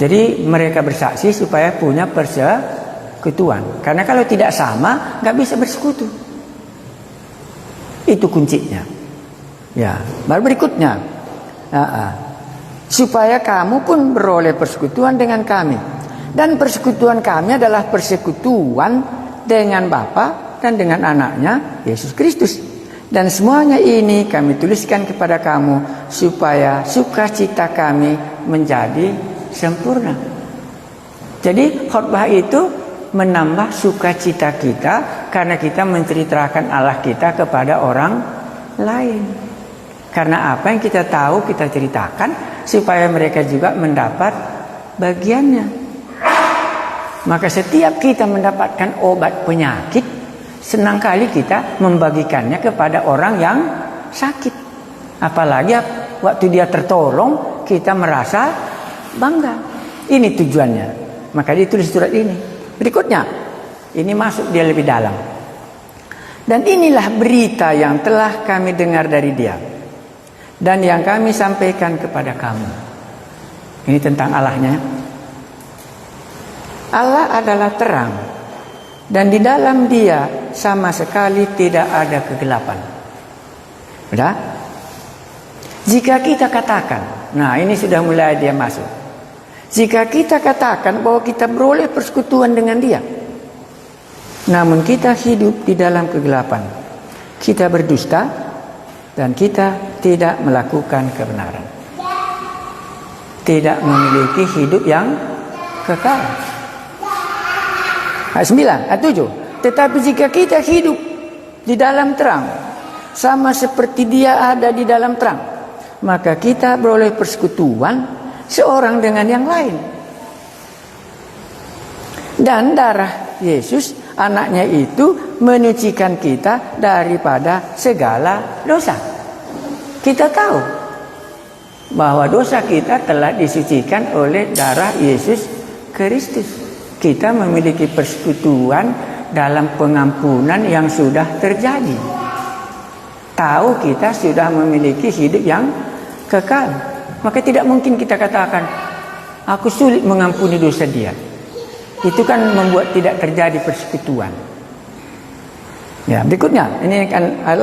Jadi mereka bersaksi supaya punya persekutuan. Karena kalau tidak sama, nggak bisa bersekutu. Itu kuncinya. Ya, baru berikutnya. Supaya kamu pun beroleh persekutuan dengan kami. Dan persekutuan kami adalah persekutuan dengan Bapa dan dengan anaknya Yesus Kristus. Dan semuanya ini kami tuliskan kepada kamu supaya sukacita kami menjadi sempurna. Jadi khotbah itu menambah sukacita kita karena kita menceritakan Allah kita kepada orang lain. Karena apa yang kita tahu kita ceritakan supaya mereka juga mendapat bagiannya. Maka setiap kita mendapatkan obat penyakit, senang kali kita membagikannya kepada orang yang sakit. Apalagi waktu dia tertolong, kita merasa bangga. Ini tujuannya. Maka ditulis surat ini. Berikutnya, ini masuk dia lebih dalam. Dan inilah berita yang telah kami dengar dari dia, dan yang kami sampaikan kepada kamu. Ini tentang Allahnya. Allah adalah terang, dan di dalam dia sama sekali tidak ada kegelapan. Sudah? Jika kita katakan, nah ini sudah mulai dia masuk. Jika kita katakan bahwa kita beroleh persekutuan dengan dia, namun kita hidup di dalam kegelapan, kita berdusta dan kita tidak melakukan kebenaran, tidak memiliki hidup yang kekal. Ayat 9, ayat 7. Tetapi jika kita hidup di dalam terang, sama seperti dia ada di dalam terang, maka kita beroleh persekutuan seorang dengan yang lain. Dan darah Yesus, anaknya itu, menyucikan kita daripada segala dosa. Kita tahu bahwa dosa kita telah disucikan oleh darah Yesus Kristus. Kita memiliki persekutuan dalam pengampunan yang sudah terjadi. Tahu kita sudah memiliki hidup yang kekal. Maka tidak mungkin kita katakan, aku sulit mengampuni dosa dia. Itu kan membuat tidak terjadi persekutuan. Ya, berikutnya, ini kan ayat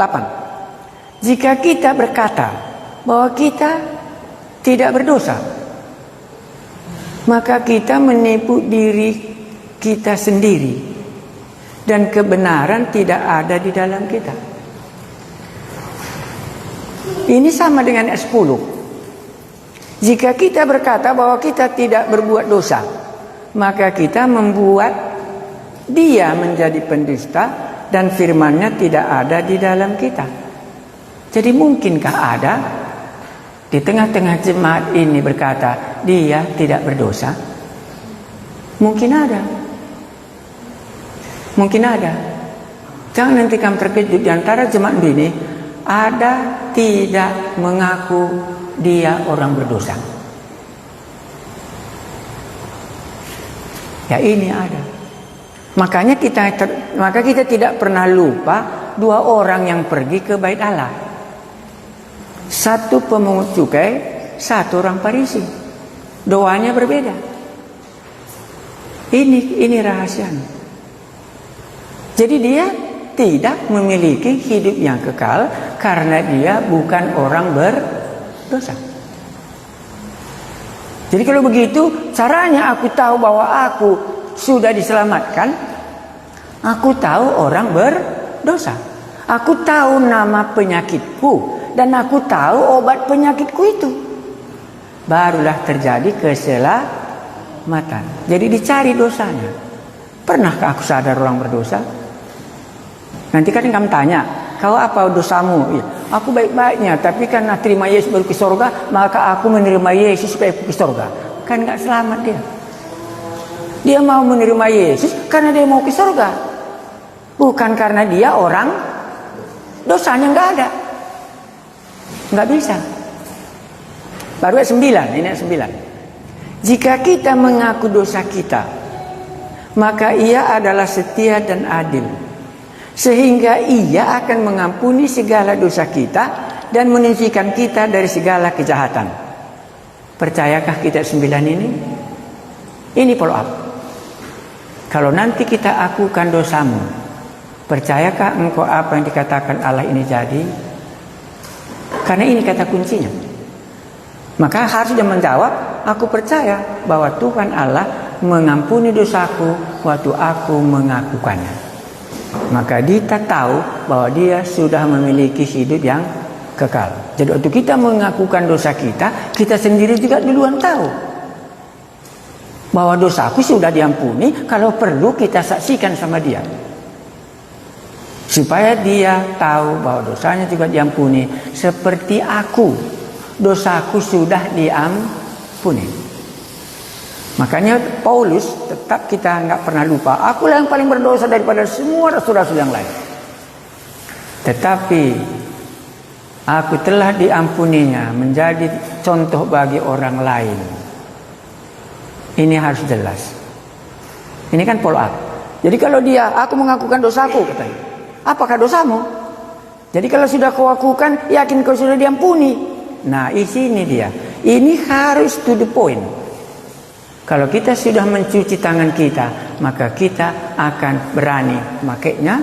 8. Jika kita berkata bahwa kita tidak berdosa, maka kita menipu diri kita sendiri, dan kebenaran tidak ada di dalam kita. Ini sama dengan ayat 10. Jika kita berkata bahwa kita tidak berbuat dosa, maka kita membuat dia menjadi pendusta, dan firman-Nya tidak ada di dalam kita. Jadi mungkinkah ada di tengah-tengah jemaat ini berkata dia tidak berdosa? Mungkin ada. Mungkin ada. Jangan nanti kamu terkejut, di antara jemaat ini ada tidak mengaku dia orang berdosa. Ya ini ada. Maka kita tidak pernah lupa dua orang yang pergi ke bait Allah. Satu pemungut cukai, satu orang Farisi. Doanya berbeda. Ini rahasianya. Jadi dia tidak memiliki hidup yang kekal karena dia bukan orang berdosa. Jadi kalau begitu, caranya aku tahu bahwa aku sudah diselamatkan. Aku tahu orang berdosa. Aku tahu nama penyakitku dan aku tahu obat penyakitku itu. Barulah terjadi keselamatan. Jadi dicari dosanya. Pernahkah aku sadar orang berdosa? Nanti kan kamu tanya, kau apa dosamu? Ya, aku baik-baiknya, tapi karena terima Yesus baru ke surga, maka aku menerima Yesus supaya ke surga. Kan gak selamat dia. Dia mau menerima Yesus karena dia mau ke surga, bukan karena dia orang dosanya gak ada. Gak bisa. Baru ayat 9, ini ayat 9. Jika kita mengaku dosa kita, maka ia adalah setia dan adil, sehingga ia akan mengampuni segala dosa kita dan menyucikan kita dari segala kejahatan. Percayakah kita 9 ini? Ini follow up. Kalau nanti kita akukan dosamu, percayakah engkau apa yang dikatakan Allah ini jadi? Karena ini kata kuncinya. Maka harus dia menjawab, aku percaya bahwa Tuhan Allah mengampuni dosaku waktu aku mengakukannya. Maka kita tahu bahwa dia sudah memiliki hidup yang kekal. Jadi waktu kita mengakukan dosa kita, kita sendiri juga duluan tahu bahwa dosaku sudah diampuni. Kalau perlu kita saksikan sama dia, supaya dia tahu bahwa dosanya juga diampuni. Seperti aku, dosaku sudah diampuni. Makanya Paulus tetap kita nggak pernah lupa, akulah yang paling berdosa daripada semua rasul-rasul yang lain. Tetapi aku telah diampuninya menjadi contoh bagi orang lain. Ini harus jelas. Ini kan follow up. Jadi kalau dia, aku mengakukan dosaku, katanya, apakah dosamu? Jadi kalau sudah kau lakukan, yakin kau sudah diampuni. Nah, ini dia. Ini harus to the point. Kalau kita sudah mencuci tangan kita, maka kita akan berani makainya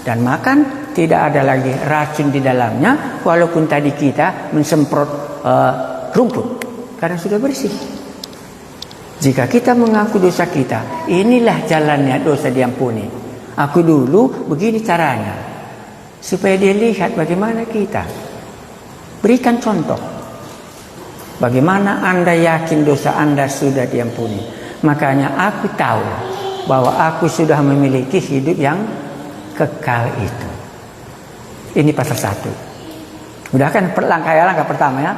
dan makan. Tidak ada lagi racun di dalamnya, walaupun tadi kita mensemprot rumput, karena sudah bersih. Jika kita mengaku dosa kita, inilah jalannya dosa diampuni. Aku dulu begini caranya, supaya dia lihat bagaimana kita. Berikan contoh. Bagaimana Anda yakin dosa Anda sudah diampuni? Makanya aku tahu bahwa aku sudah memiliki hidup yang kekal itu. Ini pasal 1. Udah kan langkah pertama ya.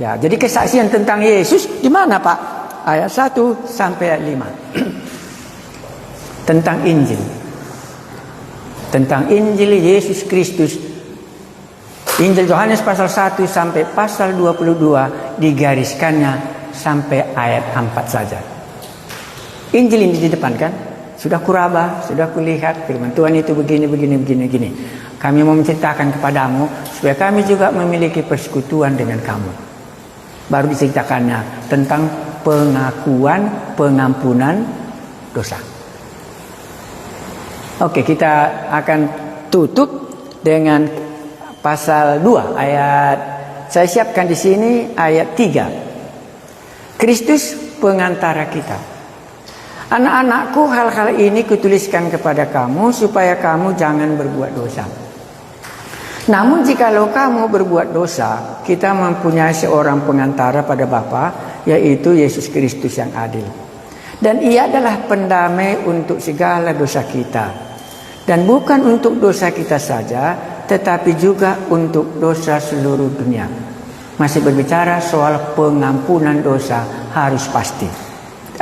Ya, jadi kesaksian tentang Yesus di mana, Pak? Ayat 1 sampai ayat 5. Tentang Injil. Tentang Injil Yesus Kristus. Injil Yohanes pasal 1 sampai pasal 22 digariskannya sampai ayat 4 saja. Injil ini di depan kan? Sudah kuraba, sudah kulihat firman Tuhan itu begini. Kami mau menceritakan kepadamu supaya kami juga memiliki persekutuan dengan kamu. Baru diceritakannya tentang pengakuan pengampunan dosa. Oke, kita akan tutup dengan pasal 2 ayat, saya siapkan di sini ayat 3. Kristus pengantara kita. Anak-anakku, hal-hal ini kutuliskan kepada kamu supaya kamu jangan berbuat dosa. Namun jikalau kamu berbuat dosa, kita mempunyai seorang pengantara pada Bapa, yaitu Yesus Kristus yang adil. Dan ia adalah pendamai untuk segala dosa kita. Dan bukan untuk dosa kita saja, tetapi juga untuk dosa seluruh dunia. Masih berbicara soal pengampunan dosa harus pasti.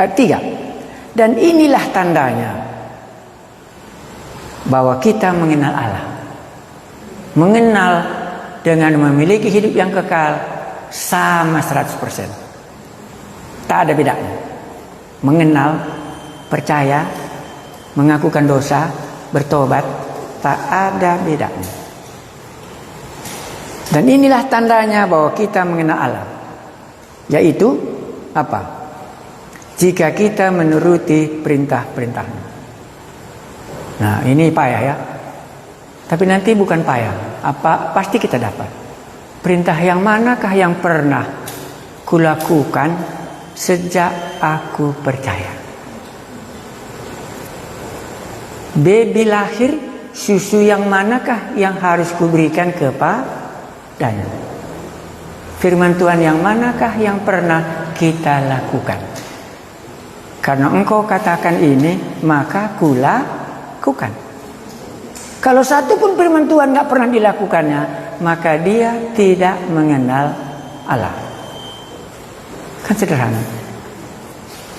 3. Dan inilah tandanya bahwa kita mengenal Allah. Mengenal dengan memiliki hidup yang kekal sama 100%. Tak ada bedanya. Mengenal, percaya, mengakukan dosa, bertobat, tak ada bedanya. Dan inilah tandanya bahwa kita mengenal Allah. Yaitu apa? Jika kita menuruti perintah-perintahnya. Nah, ini payah ya. Tapi nanti bukan payah. Pasti kita dapat. Perintah yang manakah yang pernah kulakukan sejak aku percaya? Baby lahir, susu yang manakah yang harus kuberikan kepadanya? Firman Tuhan yang manakah yang pernah kita lakukan? Karena engkau katakan ini, maka kulakukan. Kalau satu pun firman Tuhan gak pernah dilakukannya, maka dia tidak mengenal Allah. Kan sederhana.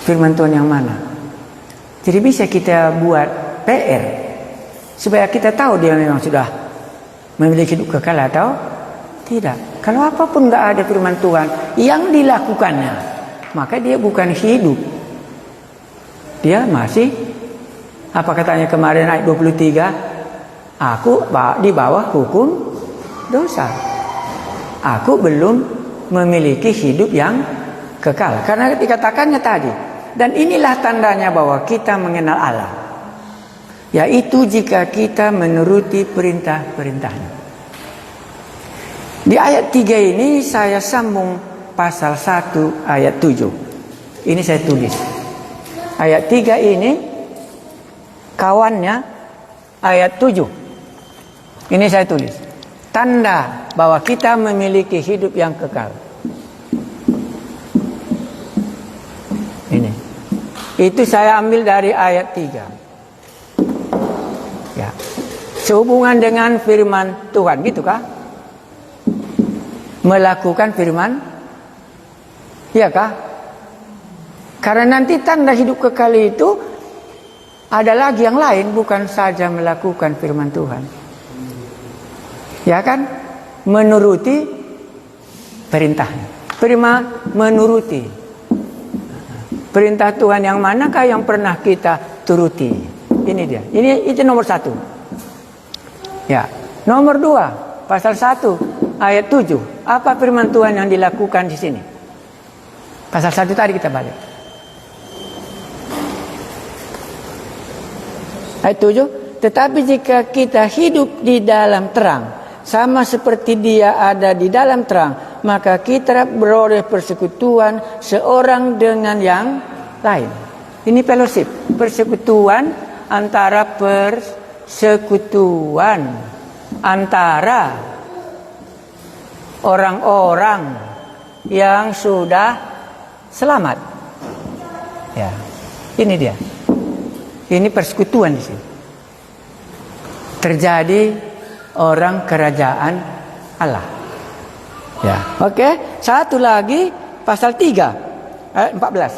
Firman Tuhan yang mana? Jadi bisa kita buat PR supaya kita tahu dia memang sudah memiliki hidup kekal atau tidak. Kalau apapun gak ada firman Tuhan yang dilakukannya, maka dia bukan hidup. Dia masih, apa katanya kemarin ayat 23, aku di bawah hukum dosa. Aku belum memiliki hidup yang kekal. Karena dikatakannya tadi. Dan inilah tandanya bahwa kita mengenal Allah. Yaitu jika kita menuruti perintah-perintahnya. Di ayat 3 ini saya sambung pasal 1 ayat 7. Ini saya tulis. Ayat 3 ini kawannya ayat 7. Ini saya tulis. Tanda bahwa kita memiliki hidup yang kekal. Ini. Itu saya ambil dari ayat 3. Ya. Sehubungan dengan firman Tuhan, gitu kah? Melakukan firman, iya kah? Karena nanti tanda hidup kekal itu ada lagi yang lain, bukan saja melakukan firman Tuhan. Ya kan? Menuruti perintahnya. Menuruti perintah Tuhan yang manakah yang pernah kita turuti? Ini dia. Itu nomor 1. Ya. Nomor 2, pasal 1 ayat 7. Apa firman Tuhan yang dilakukan di sini? Pasal 1 tadi kita balik. Ayat 7. Tetapi jika kita hidup di dalam terang, sama seperti Dia ada di dalam terang, maka kita beroleh persekutuan seorang dengan yang lain. Ini fellowship, persekutuan antara orang-orang yang sudah selamat. Ya, ini dia. Ini persekutuan di sini. Terjadi orang kerajaan Allah. Ya, oke. Satu lagi pasal 3 ayat 14.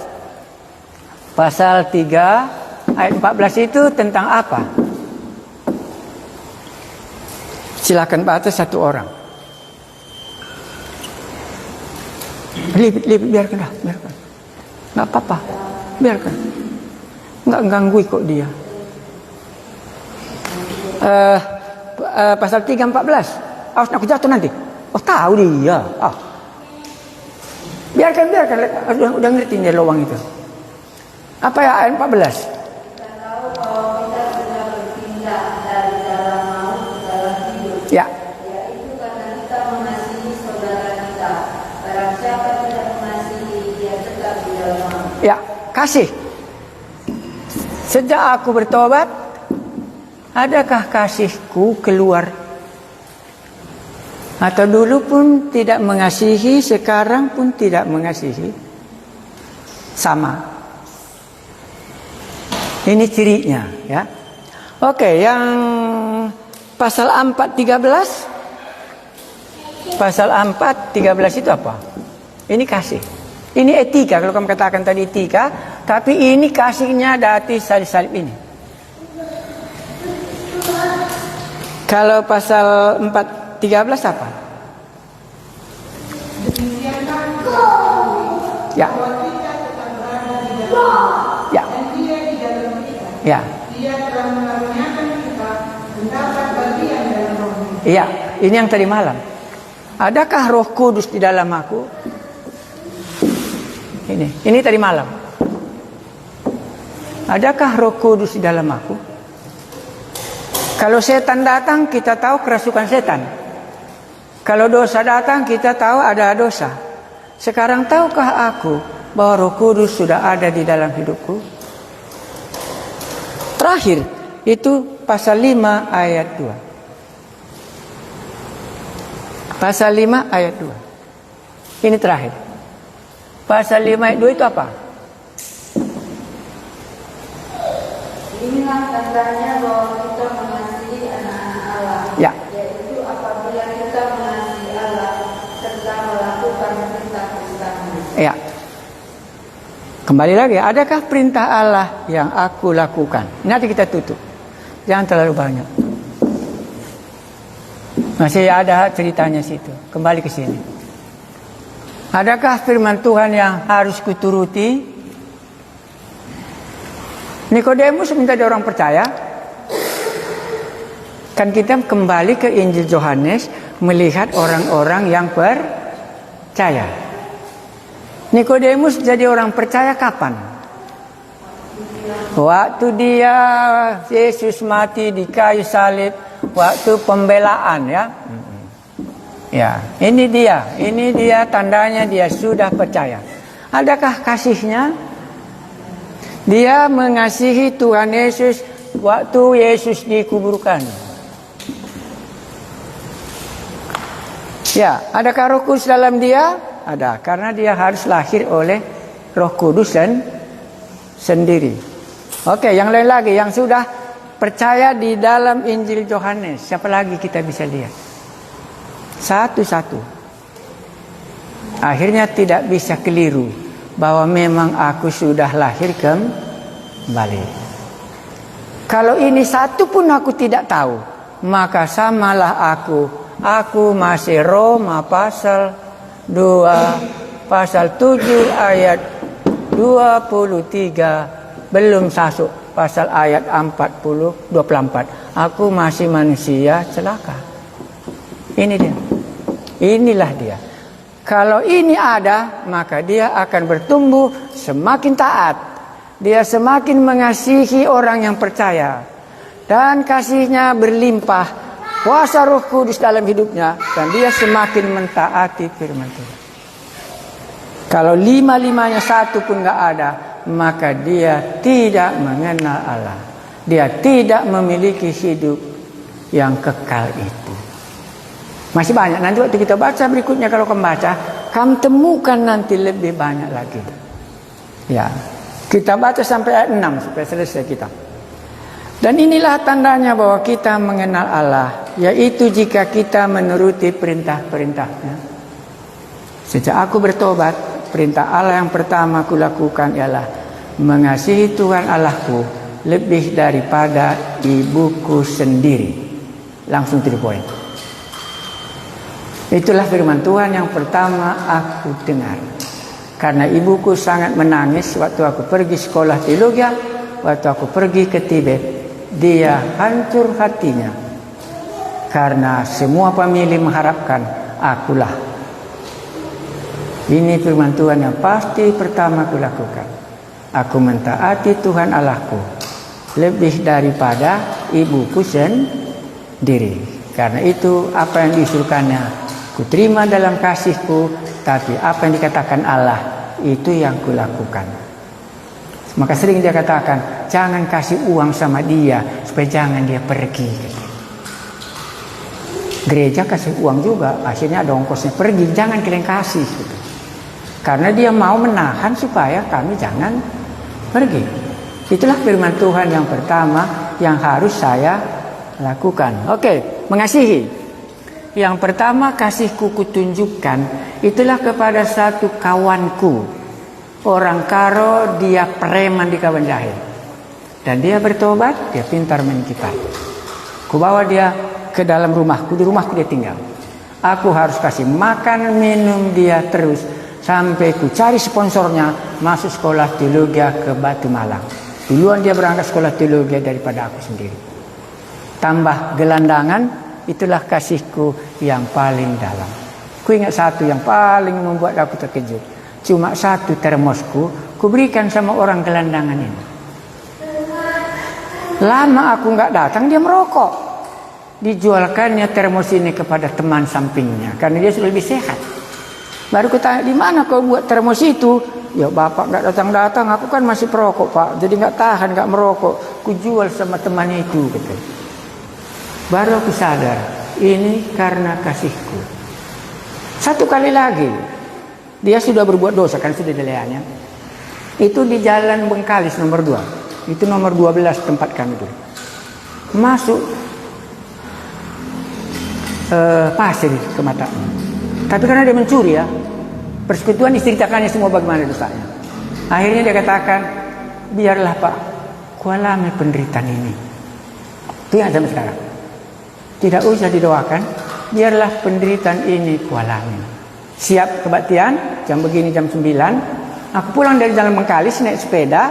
Pasal 3 ayat 14 itu tentang apa? Silakan baca satu orang. Biarkan dah, biarkan. Enggak apa-apa. Biarkan. Enggak ganggu kok dia. Pasal 3:14. Awas nak jatuh nanti. Oh, tahu dia. Biarkan. Udah ngerti dia lowang itu. Apa ya ayat 14? Ya. Yaitu karena kita mengasihi saudara kita. Barang siapa tidak mengasihi, dia tetap di dalam maut. Ya, kasih. Sejak aku bertobat, adakah kasihku keluar? Atau dulu pun tidak mengasihi, sekarang pun tidak mengasihi? Sama. Ini cirinya, ya. Oke, yang pasal 4:13. Pasal 4:13 itu apa? Ini kasih. Ini etika, kalau kamu katakan tadi etika, tapi ini kasihnya dari salib ini. Kalau pasal 4:13 apa? Ya. bahwa kita tetap berada di dalam Ya. dan dia di dalam kita. Ya. Dia telah mengaruniakan kita mendapat bagian dalam rohnya. Iya, ini yang tadi malam. Adakah Roh Kudus di dalam aku? Ini tadi malam. Adakah Roh Kudus di dalam aku? Kalau setan datang, kita tahu kerasukan setan. Kalau dosa datang, kita tahu ada dosa. Sekarang tahukah aku bahwa Roh Kudus sudah ada di dalam hidupku? Terakhir, itu pasal 5 ayat 2. Pasal 5 ayat 2. Ini terakhir. Pasal 5 ayat 2 itu apa? Inilah tandanya bahwa kita mengasihi anak-anak Allah, Ya. yaitu apabila kita mengasihi Allah serta melakukan perintah-perintahnya. Ya. Kembali lagi, adakah perintah Allah yang aku lakukan? Nanti kita tutup. Jangan terlalu banyak. Masih ada ceritanya situ. Kembali ke sini. Adakah firman Tuhan yang harus kuturuti? Nikodemus minta dia orang percaya. Kan kita kembali ke Injil Yohanes melihat orang-orang yang percaya. Nikodemus jadi orang percaya kapan? Waktu dia Yesus mati di kayu salib, waktu pembelaan ya. Ya, ini dia tandanya dia sudah percaya. Adakah kasihnya? Dia mengasihi Tuhan Yesus waktu Yesus dikuburkan. Ya, adakah Roh Kudus dalam dia? Ada, karena dia harus lahir oleh Roh Kudus dan sendiri. Oke, yang lain lagi yang sudah percaya di dalam Injil Yohanes. Siapa lagi kita bisa lihat? Satu-satu. Akhirnya tidak bisa keliru bahwa memang aku sudah lahir kembali. Kalau ini satu pun aku tidak tahu, maka samalah aku. Aku masih Roma pasal 2, pasal 7 ayat 23, belum masuk pasal ayat 24. Aku masih manusia celaka. Ini dia. Inilah dia. Kalau ini ada, maka dia akan bertumbuh semakin taat. Dia semakin mengasihi orang yang percaya. Dan kasihnya berlimpah. Kuasa Roh Kudus dalam hidupnya. Dan dia semakin mentaati firman Tuhan. Kalau lima-limanya satu pun gak ada, maka dia tidak mengenal Allah. Dia tidak memiliki hidup yang kekal itu. Masih banyak. Nanti waktu kita baca berikutnya, kalau kamu baca, kamu temukan nanti lebih banyak lagi. Ya, kita baca sampai ayat 6 supaya selesai kita. Dan inilah tandanya bahwa kita mengenal Allah, yaitu jika kita menuruti perintah-perintahnya. Sejak aku bertobat, perintah Allah yang pertama aku lakukan ialah mengasihi Tuhan Allahku lebih daripada ibuku sendiri. Langsung to the point. Itulah firman Tuhan yang pertama aku dengar. Karena ibuku sangat menangis waktu aku pergi sekolah teologi, waktu aku pergi ke Tibet. Dia hancur hatinya. Karena semua pemilih mengharapkan akulah. Ini firman Tuhan yang pasti pertama aku lakukan. Aku mentaati Tuhan Allahku lebih daripada ibuku sendiri. Karena itu apa yang disuruhkannya ku terima dalam kasihku, tapi apa yang dikatakan Allah itu yang kulakukan. Maka sering dia katakan, jangan kasih uang sama dia supaya jangan dia pergi. Gereja kasih uang juga, akhirnya ada ongkosnya pergi, jangan kalian kasih gitu. Karena dia mau menahan supaya kami jangan pergi. Itulah firman Tuhan yang pertama yang harus saya lakukan. Oke, mengasihi. Yang pertama kasihku kutunjukkan itulah kepada satu kawanku. Orang karo, dia preman di kawan jahil. Dan dia bertobat, dia pintar main gitar. Ku bawa dia ke dalam rumahku, di rumahku dia tinggal. Aku harus kasih makan minum dia terus Sampai ku cari sponsornya, masuk sekolah teologi ke Batu Malang. Duluan dia berangkat sekolah teologi daripada aku sendiri. Tambah gelandangan, itulah kasihku yang paling dalam. Ku ingat satu yang paling membuat aku terkejut. Cuma satu termosku, ku berikan sama orang gelandangan ini. Lama aku nggak datang, dia merokok. Dijualkannya termos ini kepada teman sampingnya, karena dia sudah lebih sehat. Baru ku tanya, di mana kau buat termos itu? Ya bapak nggak datang-datang, aku kan masih perokok pak, jadi nggak tahan, nggak merokok. Ku jual sama teman itu, gitu. Baru aku sadar, ini karena kasihku. Satu kali lagi, dia sudah berbuat dosa, kan sudah dilayani. Itu di Jalan Bengkalis nomor 2. Itu nomor 12 tempat kami dulu. Masuk pasir ke matanya. Tapi karena dia mencuri ya, persekutuan diceritakannya semua bagaimana dosanya. Akhirnya dia katakan, biarlah pak, kualami penderitaan ini. Itu yang sampai sekarang. Tidak usah didoakan, biarlah penderitaan ini kualami. Siap kebaktian, jam begini jam 9. Aku pulang dari Jalan Bengkalis naik sepeda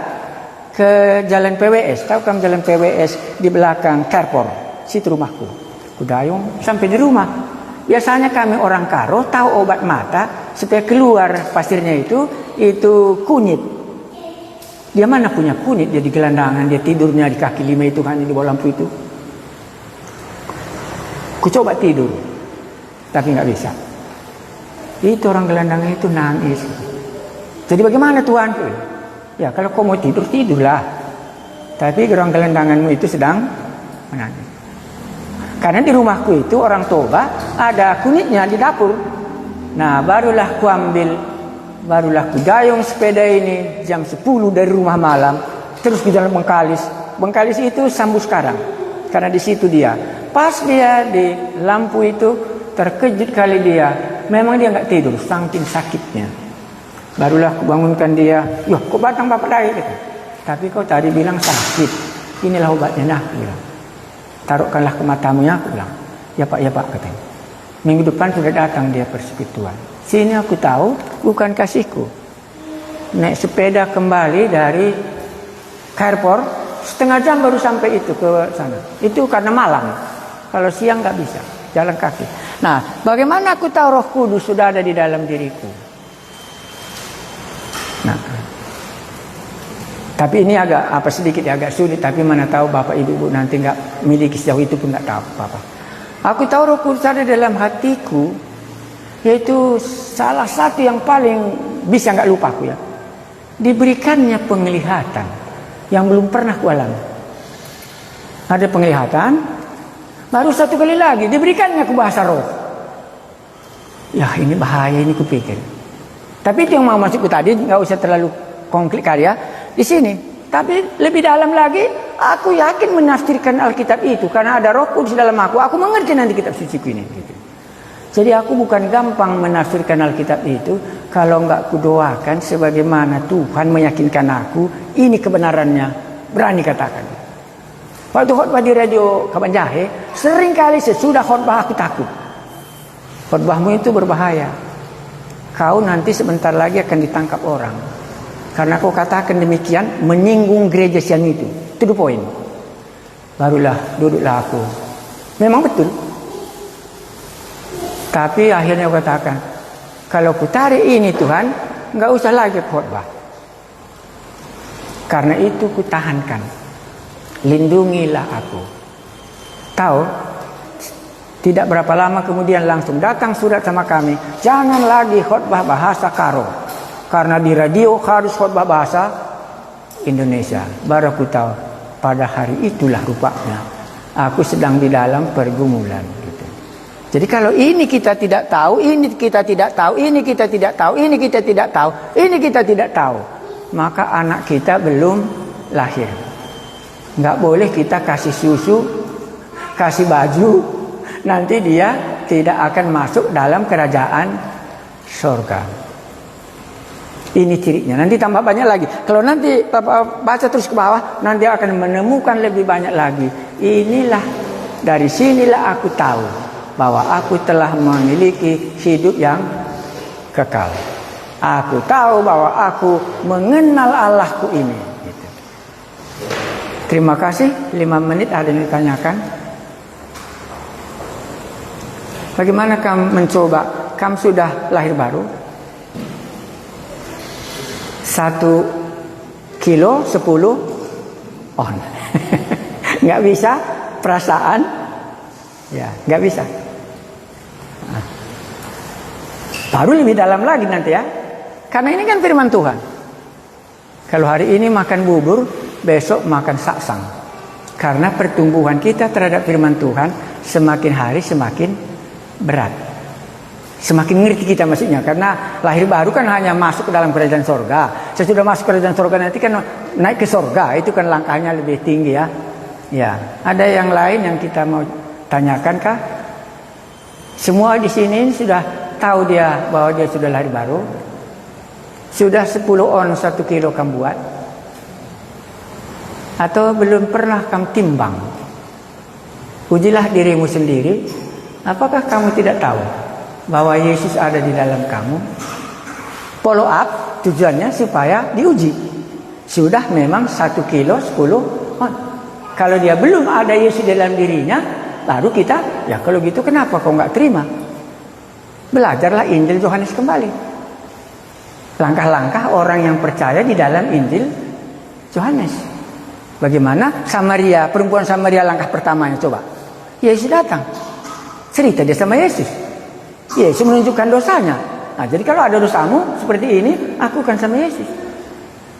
ke Jalan PWS. Tahu kan Jalan PWS di belakang Carrefour, situ rumahku. Kudayung sampai di rumah. Biasanya kami orang Karo tahu obat mata supaya keluar pasirnya itu kunyit. Dia mana punya kunyit? Dia di gelandangan, dia tidurnya di kaki 5 itu hanya di bawah lampu itu. Ku coba tidur, tapi nggak bisa. Itu orang gelandangan itu nangis. Jadi bagaimana Tuhan? Ya kalau kau mau tidur, tidurlah. Tapi orang gelandanganmu itu sedang menangis. Karena di rumahku itu orang toba ada kunyitnya di dapur. Nah barulah ku dayung sepeda ini jam 10 dari rumah malam terus ke Jalan Bengkalis. Bengkalis itu Sambu sekarang, karena di situ dia. Pas dia di lampu itu terkejut kali dia. Memang dia nggak tidur saking sakitnya. Barulah ku bangunkan dia. Yoh kok batang bapak dari? Tapi kau tadi bilang sakit. Inilah obatnya, nah bilang. Taruhkanlah ke matamu ya, aku bilang. Ya pak katanya. Minggu depan sudah datang dia persekutuan. Sini aku tahu bukan kasihku. Naik sepeda kembali dari Carrefour, setengah jam baru sampai itu ke sana. Itu karena malam. Kalau siang nggak bisa, jalan kaki. Nah, bagaimana aku tahu Roh Kudus sudah ada di dalam diriku? Nah, tapi ini agak agak sulit. Tapi mana tahu bapak ibu nanti nggak miliki sejauh itu pun nggak tahu apa. Aku tahu Roh Kudus ada dalam hatiku, yaitu salah satu yang paling bisa nggak lupa aku ya. Diberikannya penglihatan yang belum pernah kualami. Ada penglihatan, baru satu kali lagi diberikannya ke bahasa roh. Ya ini bahaya ini kupikir. Tapi itu yang mau masukku tadi nggak usah terlalu konkret karya di sini. Tapi lebih dalam lagi, aku yakin menafsirkan Alkitab itu karena ada Roh Kudus dalam aku. Aku mengerti nanti kitab suciku ini. Gitu. Jadi aku bukan gampang menafsirkan Alkitab itu kalau nggak kudoakan sebagaimana Tuhan meyakinkan aku. Ini kebenarannya, berani katakan. Waktu khotbah di radio Kaban Jahe, seringkali sesudah khotbah aku takut. Khotbahmu itu berbahaya. Kau nanti sebentar lagi akan ditangkap orang. Karena kau katakan demikian, menyinggung gereja siang itu. To the point. Barulah duduklah aku. Memang betul. Tapi akhirnya aku katakan, kalau ku tarik ini Tuhan, nggak usah lagi khotbah. Karena itu ku tahankan. Lindungilah aku. Tahu? Tidak berapa lama kemudian langsung datang surat sama kami. Jangan lagi khotbah bahasa Karo. Karena di radio harus khotbah bahasa Indonesia. Baru aku tahu pada hari itulah rupanya aku sedang di dalam pergumulan. Gitu. Jadi kalau ini kita tidak tahu, ini kita tidak tahu, ini kita tidak tahu, ini kita tidak tahu, ini kita tidak tahu, maka anak kita belum lahir. Nggak boleh kita kasih susu, kasih baju, nanti dia tidak akan masuk dalam kerajaan surga. Ini cirinya. Nanti tambah banyak lagi. Kalau nanti Bapak baca terus ke bawah, nanti akan menemukan lebih banyak lagi. Inilah, dari sinilah aku tahu bahwa aku telah memiliki hidup yang kekal. Aku tahu bahwa aku mengenal Allahku ini. Gitu. Terima kasih. 5 menit ada yang ditanyakan. Bagaimana kamu mencoba? Kamu sudah lahir baru. 1 kilo 10 on. Nggak bisa perasaan. Ya, nggak bisa. Nah. Baru lebih dalam lagi nanti ya. Karena ini kan firman Tuhan. Kalau hari ini makan bubur, besok makan saksang. Karena pertumbuhan kita terhadap firman Tuhan semakin hari semakin berat. Semakin ngerti kita maksudnya. Karena lahir baru kan hanya masuk ke dalam kerajaan sorga. Sesudah masuk ke kerajaan sorga nanti kan naik ke sorga. Itu kan langkahnya lebih tinggi ya. Ya, ada yang lain yang kita mau tanyakan kah? Semua di sini sudah tahu dia bahwa dia sudah lahir baru. Sudah 10 on 1 kilo kamu buat? Atau belum pernah kamu timbang? Ujilah dirimu sendiri. Apakah kamu tidak tahu bahwa Yesus ada di dalam kamu? Follow up tujuannya supaya diuji. Sudah memang 1 kilo 10 on. Kalau dia belum ada Yesus dalam dirinya, baru kita, ya kalau gitu kenapa kau nggak terima? Belajarlah Injil Yohanes kembali. Langkah-langkah orang yang percaya di dalam Injil Yohanes. Bagaimana Samaria, perempuan Samaria langkah pertamanya coba. Yesus datang. Cerita dia sama Yesus. Yesus menunjukkan dosanya. Nah, jadi kalau ada dosamu seperti ini, aku akan sama Yesus.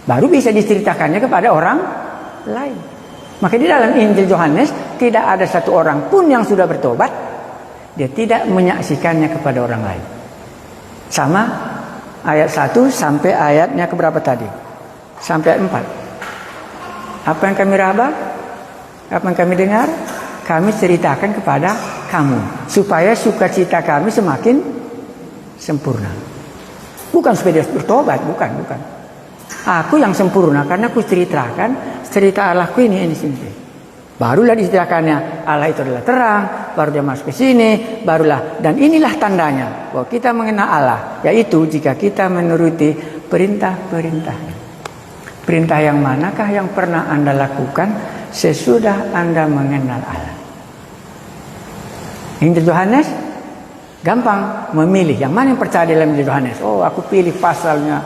Baru bisa diceritakannya kepada orang lain. Maka di dalam Injil Yohanes tidak ada satu orang pun yang sudah bertobat, dia tidak menyaksikannya kepada orang lain. Sama ayat 1 sampai ayatnya keberapa tadi? Sampai ayat 4. Apa yang kami raba? Apa yang kami dengar? Kami ceritakan kepada kamu, supaya sukacita kami semakin sempurna. Bukan supaya dia bertobat, bukan. Aku yang sempurna karena aku ceritakan cerita Allahku ini sini. Barulah diceritakannya Allah itu adalah terang, baru dia masuk ke sini, barulah, dan inilah tandanya bahwa kita mengenal Allah, yaitu jika kita menuruti perintah-perintahnya. Perintah yang manakah yang pernah Anda lakukan sesudah Anda mengenal Allah? Injil Yohanes gampang memilih yang mana yang percaya dalam Injil Yohanes. Oh, aku pilih pasalnya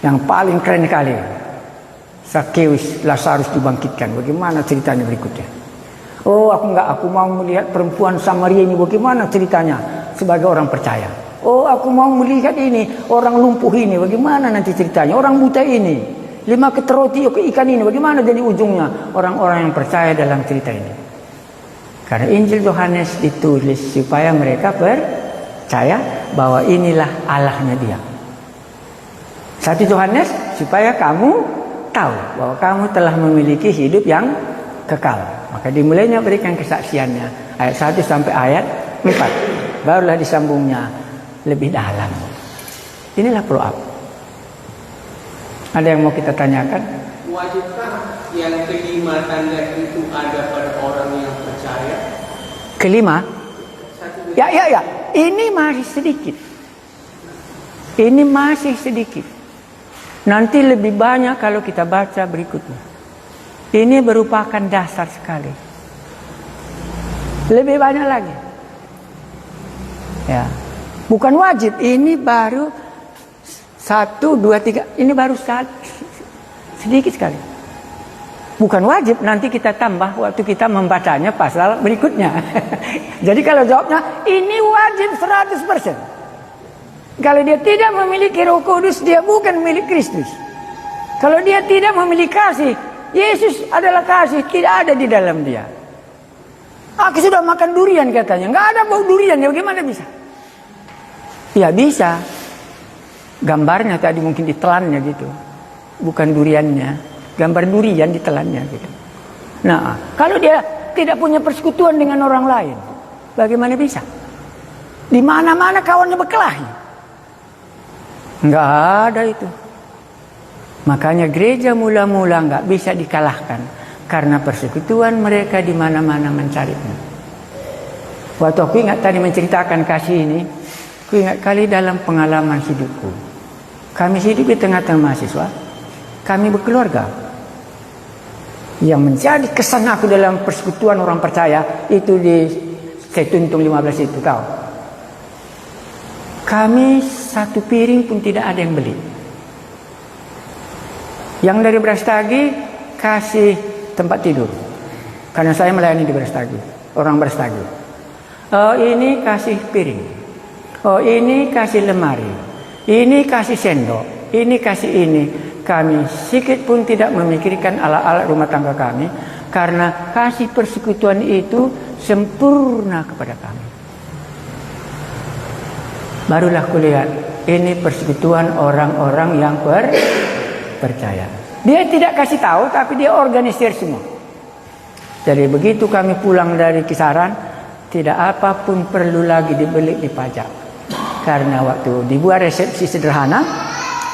yang paling keren kali. Sakeus, Lazarus dibangkitkan. Bagaimana ceritanya berikutnya? Oh, aku mau melihat perempuan Samaria ini. Bagaimana ceritanya sebagai orang percaya? Oh, aku mau melihat ini orang lumpuh ini. Bagaimana nanti ceritanya? Orang buta ini, 5 ketep roti ikan ini. Bagaimana jadi ujungnya? Orang-orang yang percaya dalam cerita ini. Karena Injil Yohanes ditulis supaya mereka percaya bahwa inilah Allahnya dia. 1 Yohanes supaya kamu tahu bahwa kamu telah memiliki hidup yang kekal. Maka dimulainya berikan kesaksiannya ayat 1 sampai ayat 4. Barulah disambungnya lebih dalam. Inilah follow up. Ada yang mau kita tanyakan? Wajibkah yang kelima tanda itu ada pada orang yang percaya? Kelima? Ya. Ini masih sedikit. Ini masih sedikit. Nanti lebih banyak kalau kita baca berikutnya. Ini merupakan dasar sekali. Lebih banyak lagi. Ya, bukan wajib. Ini baru 1, 2, 3. Ini baru sedikit sekali. Bukan wajib. Nanti kita tambah waktu kita membacanya pasal berikutnya. Jadi kalau jawabnya ini wajib 100%. Kalau dia tidak memiliki Roh Kudus, dia bukan milik Kristus. Kalau dia tidak memiliki kasih, Yesus adalah kasih, tidak ada di dalam dia. Aku sudah makan durian katanya, nggak ada bau durian, ya bagaimana bisa? Ya bisa. Gambarnya tadi mungkin ditelannya gitu, bukan duriannya. Gambar durian ditelannya gitu. Nah, kalau dia tidak punya persekutuan dengan orang lain, bagaimana bisa? Di mana-mana kawannya berkelahi. Enggak ada itu. Makanya gereja mula-mula enggak bisa dikalahkan karena persekutuan mereka di mana-mana mencarinya. Waktu aku ingat tadi menceritakan kasih ini, aku ingat kali dalam pengalaman hidupku. Kami hidup di tengah-tengah mahasiswa. Kami berkeluarga. Yang menjadi kesan aku dalam persekutuan orang percaya itu di Setuntung 15 itu tahu. Kami satu piring pun tidak ada yang beli. Yang dari Brastagi kasih tempat tidur. Karena saya melayani di Brastagi, orang Brastagi. Oh, ini kasih piring. Oh, ini kasih lemari. Ini kasih sendok. Ini kasih ini. Kami sedikit pun tidak memikirkan alat-alat rumah tangga kami, karena kasih persekutuan itu sempurna kepada kami. Barulah kulihat ini persekutuan orang-orang yang percaya. Dia tidak kasih tahu, tapi dia organisir semua. Jadi begitu kami pulang dari Kisaran, tidak apapun perlu lagi dibeli di pajak. Karena waktu dibuat resepsi sederhana,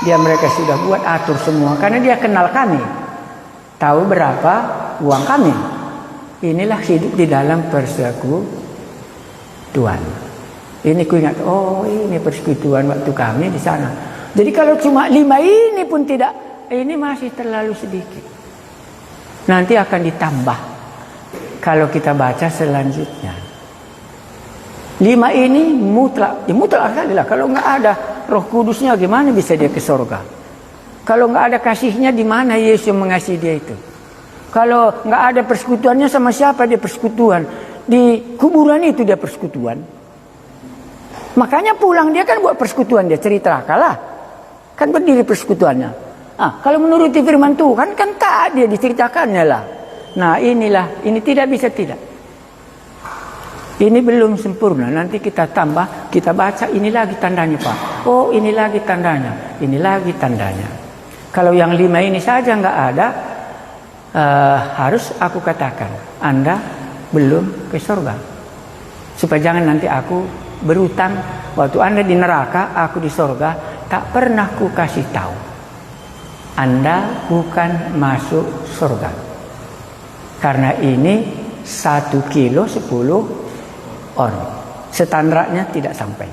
mereka sudah buat atur semua, karena dia kenal kami, tahu berapa uang kami. Inilah hidup di dalam persekutuan. Ini ku ingat, oh ini persekutuan waktu kami di sana. Jadi kalau cuma 5 ini pun tidak, ini masih terlalu sedikit. Nanti akan ditambah kalau kita baca selanjutnya. 5 ini mutlak, mutlak sekali lah. Kalau nggak ada Roh Kudusnya, gimana bisa dia ke surga? Kalau nggak ada kasihnya, di mana Yesus yang mengasihi dia itu? Kalau nggak ada persekutuannya, sama siapa dia persekutuan? Di kuburan itu dia persekutuan. Makanya pulang dia kan buat persekutuan, dia cerita kalah. Kan berdiri persekutuannya. Kalau menuruti firman Tuhan kan tak dia diceritakannya lah. Nah inilah, ini tidak bisa tidak. Ini belum sempurna. Nanti kita tambah, kita baca ini lagi tandanya Pak. Oh ini lagi tandanya, ini lagi tandanya. Kalau yang 5 ini saja nggak ada, harus aku katakan Anda belum ke surga. Supaya jangan nanti aku berutang waktu Anda di neraka, aku di surga, tak pernah ku kasih tahu. Anda bukan masuk surga. Karena ini 1 kilo 10 orang, standarnya tidak sampai.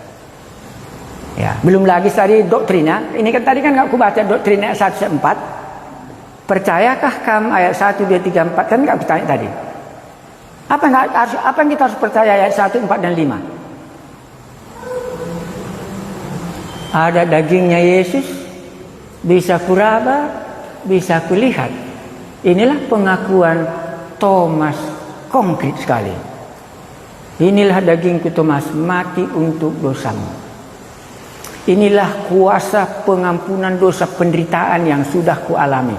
Ya, belum lagi tadi doktrinnya. Ini kan tadi kan aku baca doktrinnya 1-4. Percayakah kamu ayat 1, 2, 3, 4? Kan enggak bertanya tadi. Apa yang kita harus percaya ayat 1, 4 dan 5? Ada dagingnya Yesus, bisa kuraba, bisa kulihat. Inilah pengakuan Thomas konkret sekali. Inilah dagingku Thomas, mati untuk dosamu. Inilah kuasa pengampunan dosa penderitaan yang sudah kualami.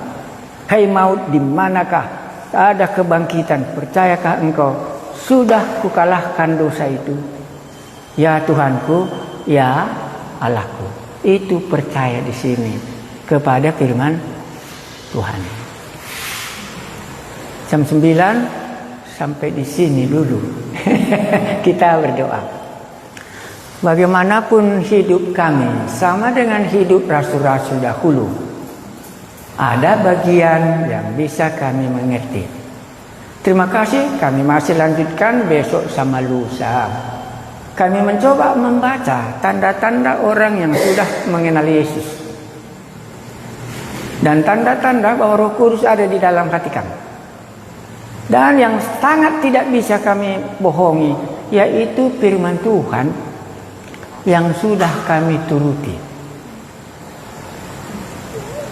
Hai maut, di manakah ada kebangkitan? Percayakah engkau sudah kukalahkan dosa itu? Ya Tuhanku, ya Allahku. Itu percaya di sini kepada firman Tuhan. Jam 9 sampai di sini dulu. Kita berdoa. Bagaimanapun hidup kami sama dengan hidup rasul-rasul dahulu, ada bagian yang bisa kami mengerti. Terima kasih, kami masih lanjutkan besok sama lusa. Kami mencoba membaca tanda-tanda orang yang sudah mengenal Yesus. Dan tanda-tanda bahwa Roh Kudus ada di dalam hati kami. Dan yang sangat tidak bisa kami bohongi, yaitu firman Tuhan yang sudah kami turuti.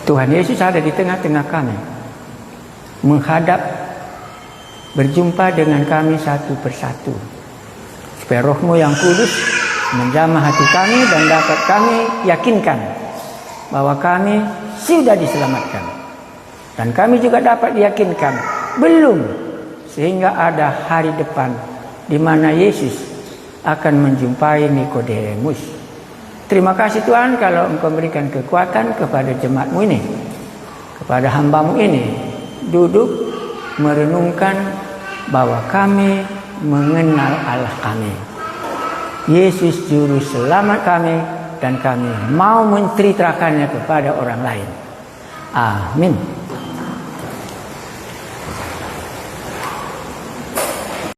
Tuhan Yesus ada di tengah-tengah kami, menghadap, berjumpa dengan kami satu persatu, supaya Roh-Mu yang kudus menjamah hati kami dan dapat kami yakinkan bahwa kami sudah diselamatkan. Dan kami juga dapat diyakinkan belum, sehingga ada hari depan di mana Yesus akan menjumpai Nikodemus. Terima kasih Tuhan kalau Engkau berikan kekuatan kepada jemaat-Mu ini, kepada hamba-Mu ini, duduk merenungkan bahwa kami mengenal Allah kami, Yesus Juru Selamat kami, dan kami mau menceritakannya kepada orang lain. Amin.